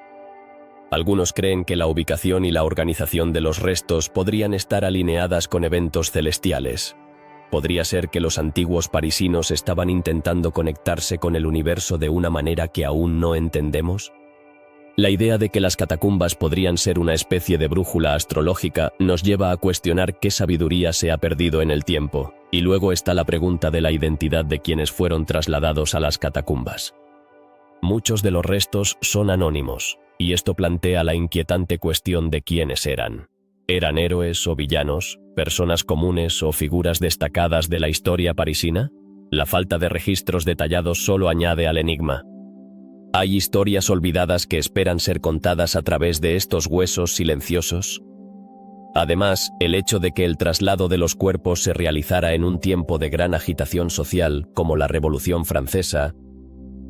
Algunos creen que la ubicación y la organización de los restos podrían estar alineadas con eventos celestiales. Podría ser que los antiguos parisinos estaban intentando conectarse con el universo de una manera que aún no entendemos. La idea de que las catacumbas podrían ser una especie de brújula astrológica nos lleva a cuestionar qué sabiduría se ha perdido en el tiempo, y luego está la pregunta de la identidad de quienes fueron trasladados a las catacumbas. Muchos de los restos son anónimos, y esto plantea la inquietante cuestión de quiénes eran. ¿Eran héroes o villanos, personas comunes o figuras destacadas de la historia parisina? La falta de registros detallados solo añade al enigma. ¿Hay historias olvidadas que esperan ser contadas a través de estos huesos silenciosos? Además, el hecho de que el traslado de los cuerpos se realizara en un tiempo de gran agitación social, como la Revolución Francesa,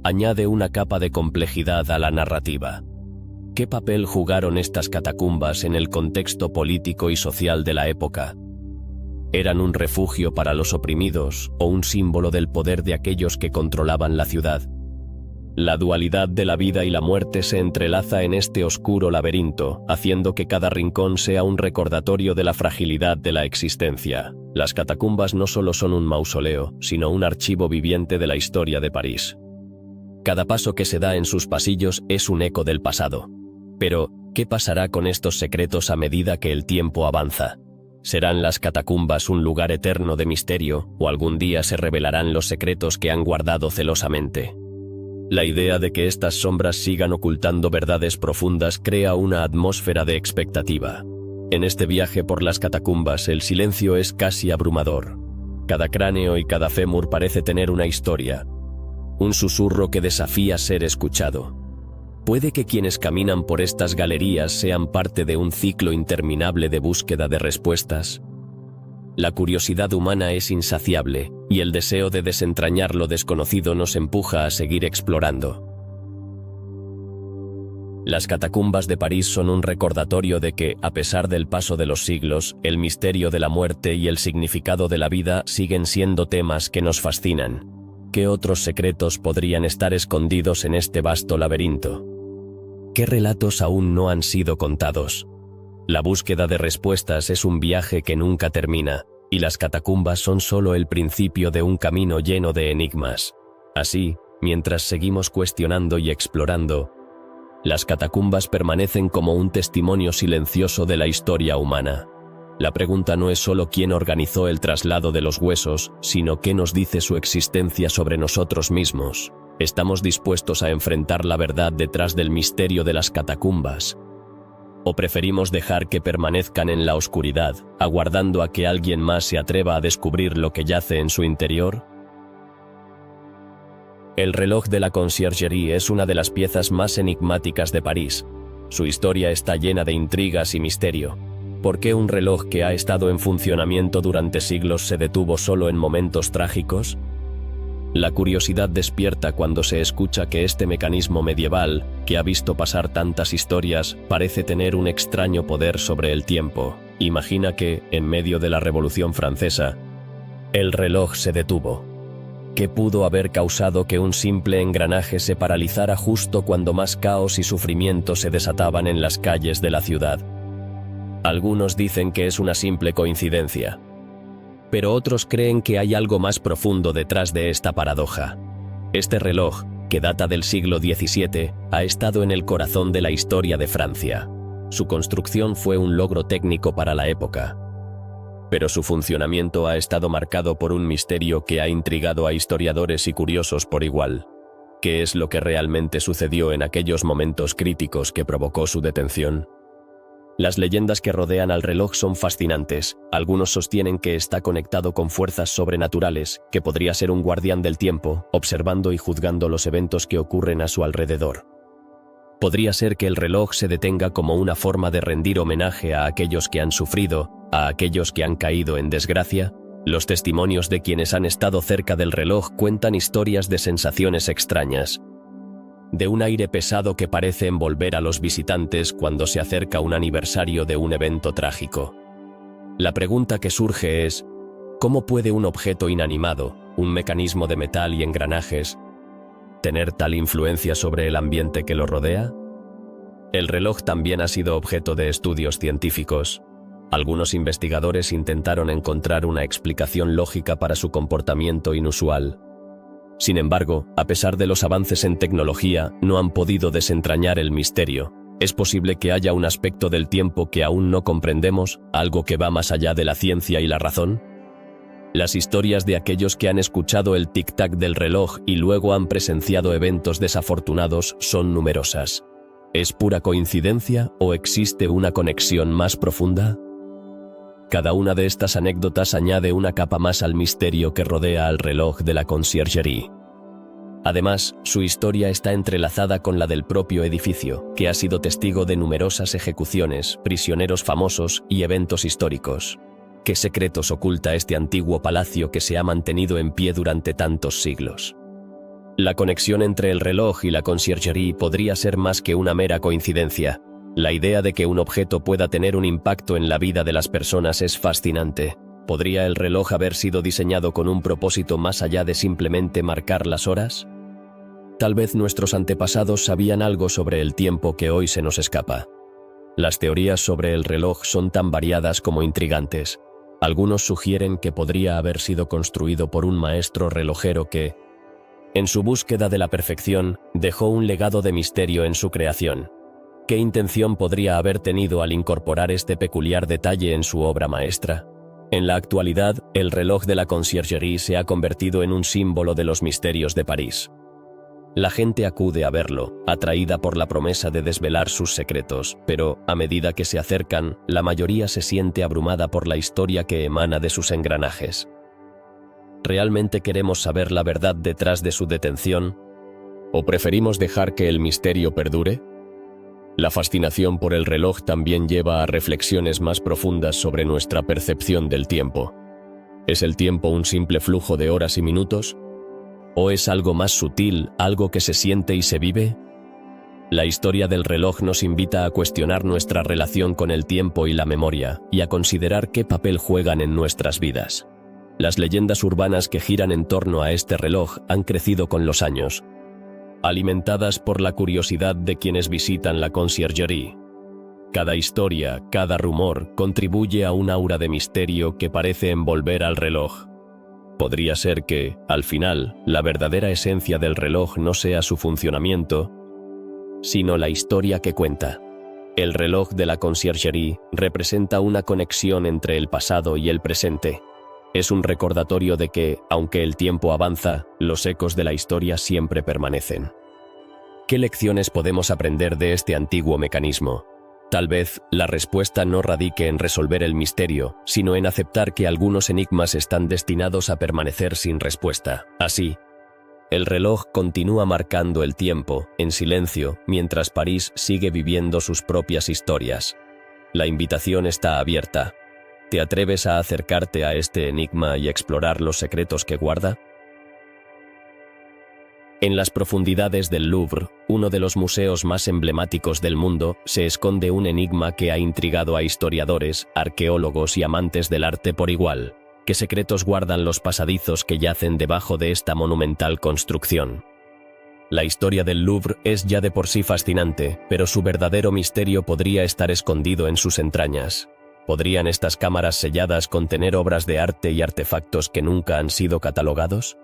añade una capa de complejidad a la narrativa. ¿Qué papel jugaron estas catacumbas en el contexto político y social de la época? ¿Eran un refugio para los oprimidos o un símbolo del poder de aquellos que controlaban la ciudad? La dualidad de la vida y la muerte se entrelaza en este oscuro laberinto, haciendo que cada rincón sea un recordatorio de la fragilidad de la existencia. Las catacumbas no solo son un mausoleo, sino un archivo viviente de la historia de París. Cada paso que se da en sus pasillos es un eco del pasado. Pero, ¿qué pasará con estos secretos a medida que el tiempo avanza? ¿Serán las catacumbas un lugar eterno de misterio, o algún día se revelarán los secretos que han guardado celosamente? La idea de que estas sombras sigan ocultando verdades profundas crea una atmósfera de expectativa. En este viaje por las catacumbas, el silencio es casi abrumador. Cada cráneo y cada fémur parece tener una historia, un susurro que desafía ser escuchado. Puede que quienes caminan por estas galerías sean parte de un ciclo interminable de búsqueda de respuestas. La curiosidad humana es insaciable, y el deseo de desentrañar lo desconocido nos empuja a seguir explorando. Las catacumbas de París son un recordatorio de que, a pesar del paso de los siglos, el misterio de la muerte y el significado de la vida siguen siendo temas que nos fascinan. ¿Qué otros secretos podrían estar escondidos en este vasto laberinto? ¿Qué relatos aún no han sido contados? La búsqueda de respuestas es un viaje que nunca termina, y las catacumbas son solo el principio de un camino lleno de enigmas. Así, mientras seguimos cuestionando y explorando, las catacumbas permanecen como un testimonio silencioso de la historia humana. La pregunta no es solo quién organizó el traslado de los huesos, sino qué nos dice su existencia sobre nosotros mismos. ¿Estamos dispuestos a enfrentar la verdad detrás del misterio de las catacumbas? ¿O preferimos dejar que permanezcan en la oscuridad, aguardando a que alguien más se atreva a descubrir lo que yace en su interior? El reloj de la Conciergerie es una de las piezas más enigmáticas de París. Su historia está llena de intrigas y misterio. ¿Por qué un reloj que ha estado en funcionamiento durante siglos se detuvo solo en momentos trágicos? La curiosidad despierta cuando se escucha que este mecanismo medieval, que ha visto pasar tantas historias, parece tener un extraño poder sobre el tiempo. Imagina que, en medio de la Revolución Francesa, el reloj se detuvo. ¿Qué pudo haber causado que un simple engranaje se paralizara justo cuando más caos y sufrimiento se desataban en las calles de la ciudad? Algunos dicen que es una simple coincidencia, pero otros creen que hay algo más profundo detrás de esta paradoja. Este reloj, que data del siglo XVII, ha estado en el corazón de la historia de Francia. Su construcción fue un logro técnico para la época, pero su funcionamiento ha estado marcado por un misterio que ha intrigado a historiadores y curiosos por igual. ¿Qué es lo que realmente sucedió en aquellos momentos críticos que provocó su detención? Las leyendas que rodean al reloj son fascinantes. Algunos sostienen que está conectado con fuerzas sobrenaturales, que podría ser un guardián del tiempo, observando y juzgando los eventos que ocurren a su alrededor. Podría ser que el reloj se detenga como una forma de rendir homenaje a aquellos que han sufrido, a aquellos que han caído en desgracia. Los testimonios de quienes han estado cerca del reloj cuentan historias de sensaciones extrañas, de un aire pesado que parece envolver a los visitantes cuando se acerca un aniversario de un evento trágico. La pregunta que surge es, ¿cómo puede un objeto inanimado, un mecanismo de metal y engranajes, tener tal influencia sobre el ambiente que lo rodea? El reloj también ha sido objeto de estudios científicos. Algunos investigadores intentaron encontrar una explicación lógica para su comportamiento inusual. Sin embargo, a pesar de los avances en tecnología, no han podido desentrañar el misterio. Es posible que haya un aspecto del tiempo que aún no comprendemos, algo que va más allá de la ciencia y la razón. Las historias de aquellos que han escuchado el tic-tac del reloj y luego han presenciado eventos desafortunados son numerosas. ¿Es pura coincidencia o existe una conexión más profunda? Cada una de estas anécdotas añade una capa más al misterio que rodea al reloj de la conciergerie. Además, su historia está entrelazada con la del propio edificio, que ha sido testigo de numerosas ejecuciones, prisioneros famosos y eventos históricos. ¿Qué secretos oculta este antiguo palacio que se ha mantenido en pie durante tantos siglos? La conexión entre el reloj y la conciergerie podría ser más que una mera coincidencia. La idea de que un objeto pueda tener un impacto en la vida de las personas es fascinante. ¿Podría el reloj haber sido diseñado con un propósito más allá de simplemente marcar las horas? Tal vez nuestros antepasados sabían algo sobre el tiempo que hoy se nos escapa. Las teorías sobre el reloj son tan variadas como intrigantes. Algunos sugieren que podría haber sido construido por un maestro relojero que, en su búsqueda de la perfección, dejó un legado de misterio en su creación. ¿Qué intención podría haber tenido al incorporar este peculiar detalle en su obra maestra? En la actualidad, el reloj de la conciergerie se ha convertido en un símbolo de los misterios de París. La gente acude a verlo, atraída por la promesa de desvelar sus secretos, pero, a medida que se acercan, la mayoría se siente abrumada por la historia que emana de sus engranajes. ¿Realmente queremos saber la verdad detrás de su detención? ¿O preferimos dejar que el misterio perdure? La fascinación por el reloj también lleva a reflexiones más profundas sobre nuestra percepción del tiempo. ¿Es el tiempo un simple flujo de horas y minutos? ¿O es algo más sutil, algo que se siente y se vive? La historia del reloj nos invita a cuestionar nuestra relación con el tiempo y la memoria, y a considerar qué papel juegan en nuestras vidas. Las leyendas urbanas que giran en torno a este reloj han crecido con los años, alimentadas por la curiosidad de quienes visitan la conciergerie. Cada historia, cada rumor, contribuye a un aura de misterio que parece envolver al reloj. Podría ser que, al final, la verdadera esencia del reloj no sea su funcionamiento, sino la historia que cuenta. El reloj de la conciergerie representa una conexión entre el pasado y el presente. Es un recordatorio de que, aunque el tiempo avanza, los ecos de la historia siempre permanecen. ¿Qué lecciones podemos aprender de este antiguo mecanismo? Tal vez, la respuesta no radique en resolver el misterio, sino en aceptar que algunos enigmas están destinados a permanecer sin respuesta. Así, el reloj continúa marcando el tiempo, en silencio, mientras París sigue viviendo sus propias historias. La invitación está abierta. ¿Te atreves a acercarte a este enigma y explorar los secretos que guarda? En las profundidades del Louvre, uno de los museos más emblemáticos del mundo, se esconde un enigma que ha intrigado a historiadores, arqueólogos y amantes del arte por igual. ¿Qué secretos guardan los pasadizos que yacen debajo de esta monumental construcción? La historia del Louvre es ya de por sí fascinante, pero su verdadero misterio podría estar escondido en sus entrañas. ¿Podrían estas cámaras selladas contener obras de arte y artefactos que nunca han sido catalogados?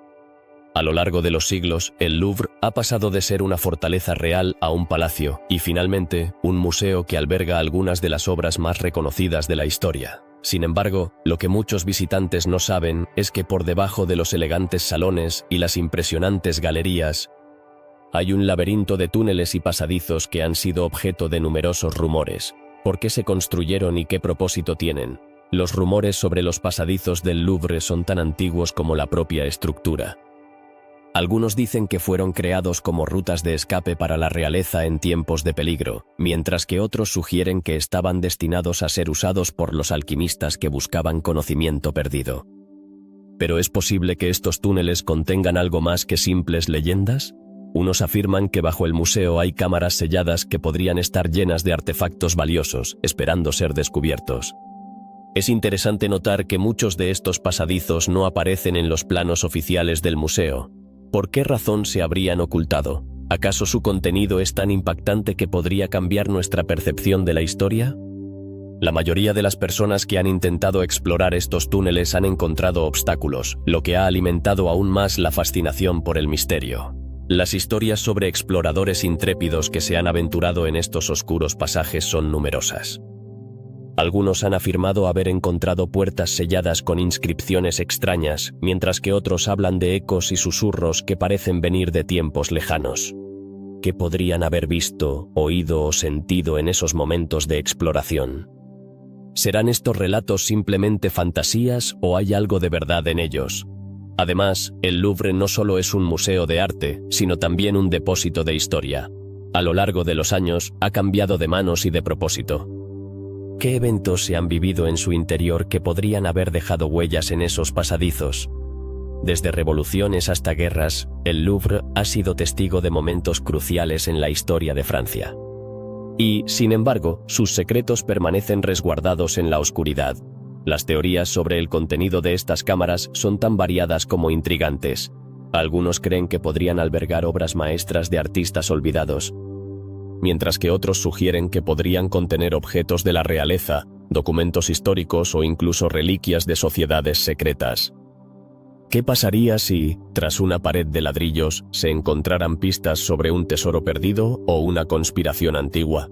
A lo largo de los siglos, el Louvre ha pasado de ser una fortaleza real a un palacio, y finalmente, un museo que alberga algunas de las obras más reconocidas de la historia. Sin embargo, lo que muchos visitantes no saben es que por debajo de los elegantes salones y las impresionantes galerías, hay un laberinto de túneles y pasadizos que han sido objeto de numerosos rumores. ¿Por qué se construyeron y qué propósito tienen? Los rumores sobre los pasadizos del Louvre son tan antiguos como la propia estructura. Algunos dicen que fueron creados como rutas de escape para la realeza en tiempos de peligro, mientras que otros sugieren que estaban destinados a ser usados por los alquimistas que buscaban conocimiento perdido. ¿Pero es posible que estos túneles contengan algo más que simples leyendas? Unos afirman que bajo el museo hay cámaras selladas que podrían estar llenas de artefactos valiosos, esperando ser descubiertos. Es interesante notar que muchos de estos pasadizos no aparecen en los planos oficiales del museo. ¿Por qué razón se habrían ocultado? ¿Acaso su contenido es tan impactante que podría cambiar nuestra percepción de la historia? La mayoría de las personas que han intentado explorar estos túneles han encontrado obstáculos, lo que ha alimentado aún más la fascinación por el misterio. Las historias sobre exploradores intrépidos que se han aventurado en estos oscuros pasajes son numerosas. Algunos han afirmado haber encontrado puertas selladas con inscripciones extrañas, mientras que otros hablan de ecos y susurros que parecen venir de tiempos lejanos. ¿Qué podrían haber visto, oído o sentido en esos momentos de exploración? ¿Serán estos relatos simplemente fantasías o hay algo de verdad en ellos? Además, el Louvre no solo es un museo de arte, sino también un depósito de historia. A lo largo de los años, ha cambiado de manos y de propósito. ¿Qué eventos se han vivido en su interior que podrían haber dejado huellas en esos pasadizos? Desde revoluciones hasta guerras, el Louvre ha sido testigo de momentos cruciales en la historia de Francia. Y, sin embargo, sus secretos permanecen resguardados en la oscuridad. Las teorías sobre el contenido de estas cámaras son tan variadas como intrigantes. Algunos creen que podrían albergar obras maestras de artistas olvidados, mientras que otros sugieren que podrían contener objetos de la realeza, documentos históricos o incluso reliquias de sociedades secretas. ¿Qué pasaría si, tras una pared de ladrillos, se encontraran pistas sobre un tesoro perdido o una conspiración antigua?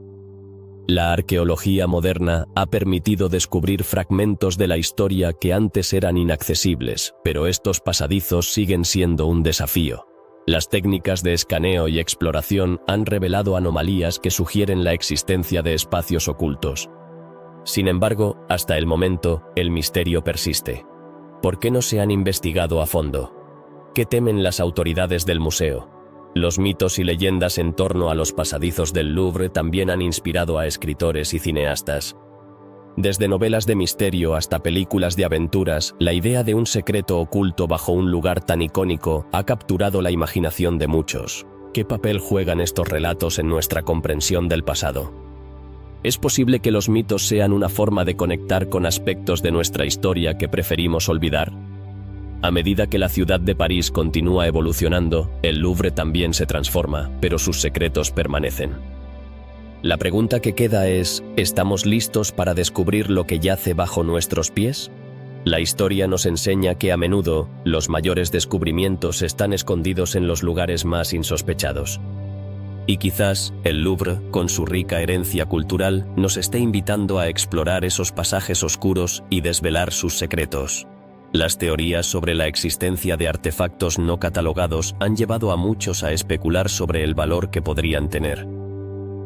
La arqueología moderna ha permitido descubrir fragmentos de la historia que antes eran inaccesibles, pero estos pasadizos siguen siendo un desafío. Las técnicas de escaneo y exploración han revelado anomalías que sugieren la existencia de espacios ocultos. Sin embargo, hasta el momento, el misterio persiste. ¿Por qué no se han investigado a fondo? ¿Qué temen las autoridades del museo? Los mitos y leyendas en torno a los pasadizos del Louvre también han inspirado a escritores y cineastas. Desde novelas de misterio hasta películas de aventuras, la idea de un secreto oculto bajo un lugar tan icónico ha capturado la imaginación de muchos. ¿Qué papel juegan estos relatos en nuestra comprensión del pasado? ¿Es posible que los mitos sean una forma de conectar con aspectos de nuestra historia que preferimos olvidar? A medida que la ciudad de París continúa evolucionando, el Louvre también se transforma, pero sus secretos permanecen. La pregunta que queda es, ¿estamos listos para descubrir lo que yace bajo nuestros pies? La historia nos enseña que a menudo, los mayores descubrimientos están escondidos en los lugares más insospechados. Y quizás, el Louvre, con su rica herencia cultural, nos esté invitando a explorar esos pasajes oscuros y desvelar sus secretos. Las teorías sobre la existencia de artefactos no catalogados han llevado a muchos a especular sobre el valor que podrían tener.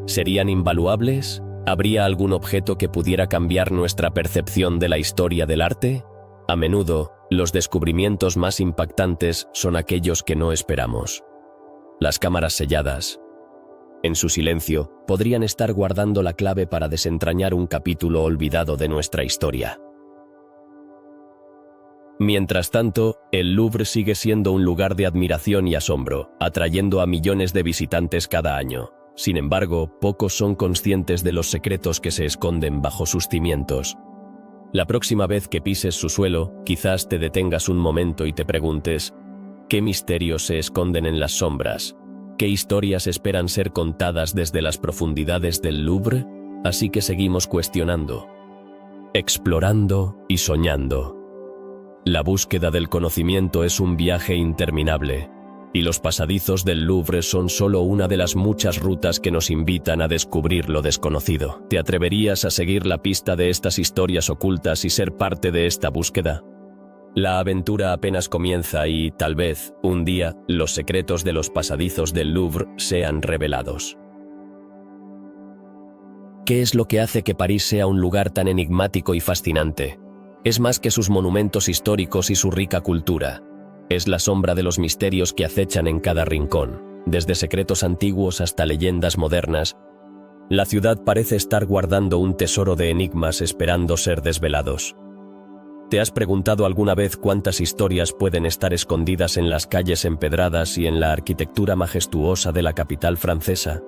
¿Serían invaluables? ¿Habría algún objeto que pudiera cambiar nuestra percepción de la historia del arte? A menudo, los descubrimientos más impactantes son aquellos que no esperamos. Las cámaras selladas. En su silencio, podrían estar guardando la clave para desentrañar un capítulo olvidado de nuestra historia. Mientras tanto, el Louvre sigue siendo un lugar de admiración y asombro, atrayendo a millones de visitantes cada año. Sin embargo, pocos son conscientes de los secretos que se esconden bajo sus cimientos. La próxima vez que pises su suelo, quizás te detengas un momento y te preguntes, ¿qué misterios se esconden en las sombras? ¿Qué historias esperan ser contadas desde las profundidades del Louvre? Así que seguimos cuestionando, explorando y soñando. La búsqueda del conocimiento es un viaje interminable, y los pasadizos del Louvre son solo una de las muchas rutas que nos invitan a descubrir lo desconocido. ¿Te atreverías a seguir la pista de estas historias ocultas y ser parte de esta búsqueda? La aventura apenas comienza y, tal vez, un día, los secretos de los pasadizos del Louvre sean revelados. ¿Qué es lo que hace que París sea un lugar tan enigmático y fascinante? Es más que sus monumentos históricos y su rica cultura. Es la sombra de los misterios que acechan en cada rincón, desde secretos antiguos hasta leyendas modernas. La ciudad parece estar guardando un tesoro de enigmas esperando ser desvelados. ¿Te has preguntado alguna vez cuántas historias pueden estar escondidas en las calles empedradas y en la arquitectura majestuosa de la capital francesa?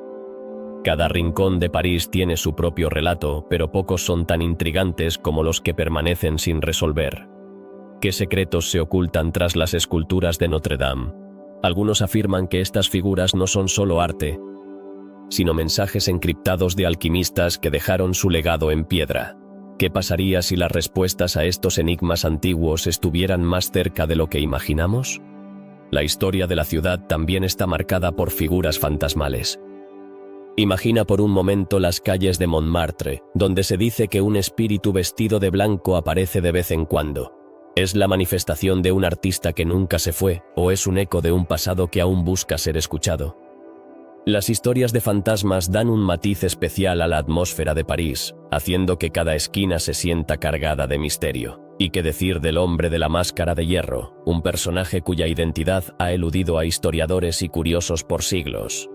Cada rincón de París tiene su propio relato, pero pocos son tan intrigantes como los que permanecen sin resolver. ¿Qué secretos se ocultan tras las esculturas de Notre Dame? Algunos afirman que estas figuras no son solo arte, sino mensajes encriptados de alquimistas que dejaron su legado en piedra. ¿Qué pasaría si las respuestas a estos enigmas antiguos estuvieran más cerca de lo que imaginamos? La historia de la ciudad también está marcada por figuras fantasmales. Imagina por un momento las calles de Montmartre, donde se dice que un espíritu vestido de blanco aparece de vez en cuando. ¿Es la manifestación de un artista que nunca se fue, o es un eco de un pasado que aún busca ser escuchado? Las historias de fantasmas dan un matiz especial a la atmósfera de París, haciendo que cada esquina se sienta cargada de misterio. ¿Y qué decir del hombre de la máscara de hierro, un personaje cuya identidad ha eludido a historiadores y curiosos por siglos?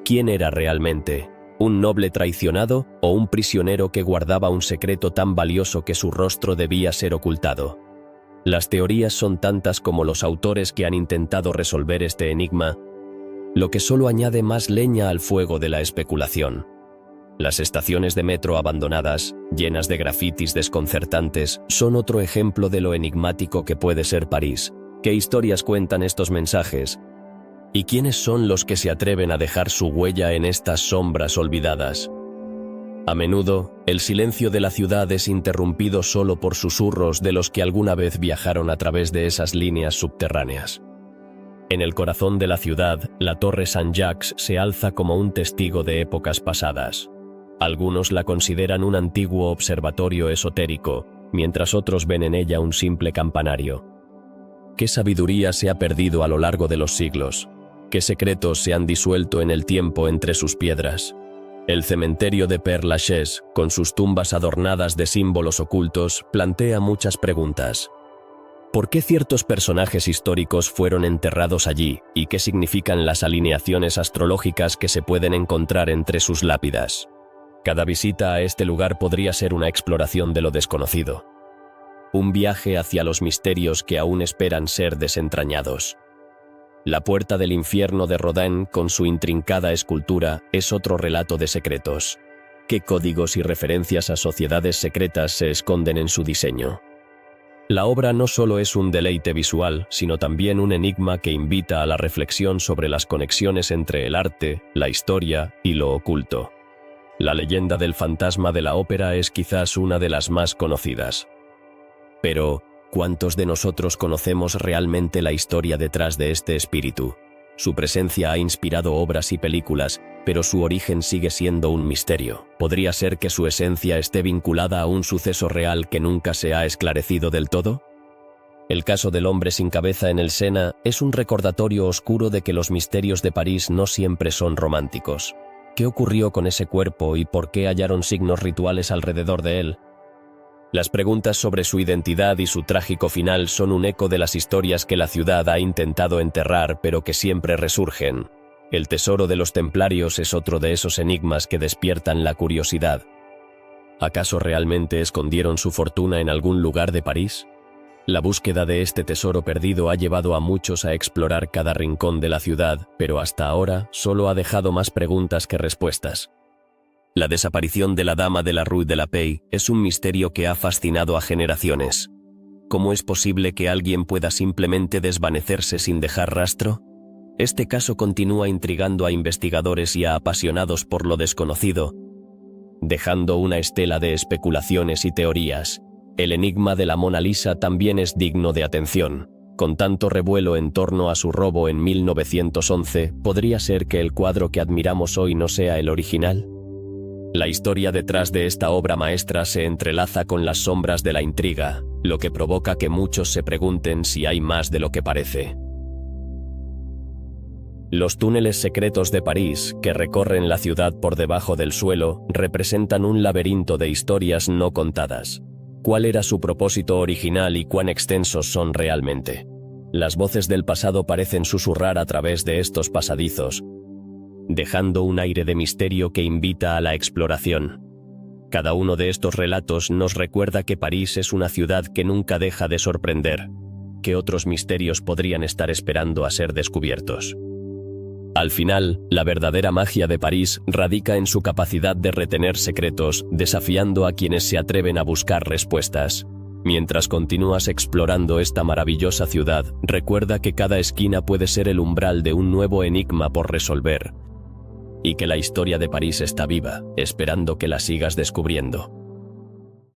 ¿Quién era realmente? ¿Un noble traicionado o un prisionero que guardaba un secreto tan valioso que su rostro debía ser ocultado? Las teorías son tantas como los autores que han intentado resolver este enigma, lo que solo añade más leña al fuego de la especulación. Las estaciones de metro abandonadas, llenas de grafitis desconcertantes, son otro ejemplo de lo enigmático que puede ser París. ¿Qué historias cuentan estos mensajes? ¿Y quiénes son los que se atreven a dejar su huella en estas sombras olvidadas? A menudo, el silencio de la ciudad es interrumpido solo por susurros de los que alguna vez viajaron a través de esas líneas subterráneas. En el corazón de la ciudad, la Torre Saint-Jacques se alza como un testigo de épocas pasadas. Algunos la consideran un antiguo observatorio esotérico, mientras otros ven en ella un simple campanario. ¿Qué sabiduría se ha perdido a lo largo de los siglos? ¿Qué secretos se han disuelto en el tiempo entre sus piedras? El cementerio de Père Lachaise, con sus tumbas adornadas de símbolos ocultos, plantea muchas preguntas. ¿Por qué ciertos personajes históricos fueron enterrados allí y qué significan las alineaciones astrológicas que se pueden encontrar entre sus lápidas? Cada visita a este lugar podría ser una exploración de lo desconocido. Un viaje hacia los misterios que aún esperan ser desentrañados. La Puerta del Infierno de Rodin, con su intrincada escultura, es otro relato de secretos. ¿Qué códigos y referencias a sociedades secretas se esconden en su diseño? La obra no solo es un deleite visual, sino también un enigma que invita a la reflexión sobre las conexiones entre el arte, la historia y lo oculto. La leyenda del fantasma de la ópera es quizás una de las más conocidas. Pero, ¿cuántos de nosotros conocemos realmente la historia detrás de este espíritu? Su presencia ha inspirado obras y películas, pero su origen sigue siendo un misterio. ¿Podría ser que su esencia esté vinculada a un suceso real que nunca se ha esclarecido del todo? El caso del hombre sin cabeza en el Sena es un recordatorio oscuro de que los misterios de París no siempre son románticos. ¿Qué ocurrió con ese cuerpo y por qué hallaron signos rituales alrededor de él? Las preguntas sobre su identidad y su trágico final son un eco de las historias que la ciudad ha intentado enterrar pero que siempre resurgen. El tesoro de los templarios es otro de esos enigmas que despiertan la curiosidad. ¿Acaso realmente escondieron su fortuna en algún lugar de París? La búsqueda de este tesoro perdido ha llevado a muchos a explorar cada rincón de la ciudad, pero hasta ahora solo ha dejado más preguntas que respuestas. La desaparición de la dama de la Rue de la Paix es un misterio que ha fascinado a generaciones. ¿Cómo es posible que alguien pueda simplemente desvanecerse sin dejar rastro? Este caso continúa intrigando a investigadores y a apasionados por lo desconocido, dejando una estela de especulaciones y teorías. El enigma de la Mona Lisa también es digno de atención. Con tanto revuelo en torno a su robo en 1911, ¿podría ser que el cuadro que admiramos hoy no sea el original? La historia detrás de esta obra maestra se entrelaza con las sombras de la intriga, lo que provoca que muchos se pregunten si hay más de lo que parece. Los túneles secretos de París, que recorren la ciudad por debajo del suelo, representan un laberinto de historias no contadas. ¿Cuál era su propósito original y cuán extensos son realmente? Las voces del pasado parecen susurrar a través de estos pasadizos, dejando un aire de misterio que invita a la exploración. Cada uno de estos relatos nos recuerda que París es una ciudad que nunca deja de sorprender. ¿Qué otros misterios podrían estar esperando a ser descubiertos? Al final, la verdadera magia de París radica en su capacidad de retener secretos, desafiando a quienes se atreven a buscar respuestas. Mientras continúas explorando esta maravillosa ciudad, recuerda que cada esquina puede ser el umbral de un nuevo enigma por resolver, y que la historia de París está viva, esperando que la sigas descubriendo.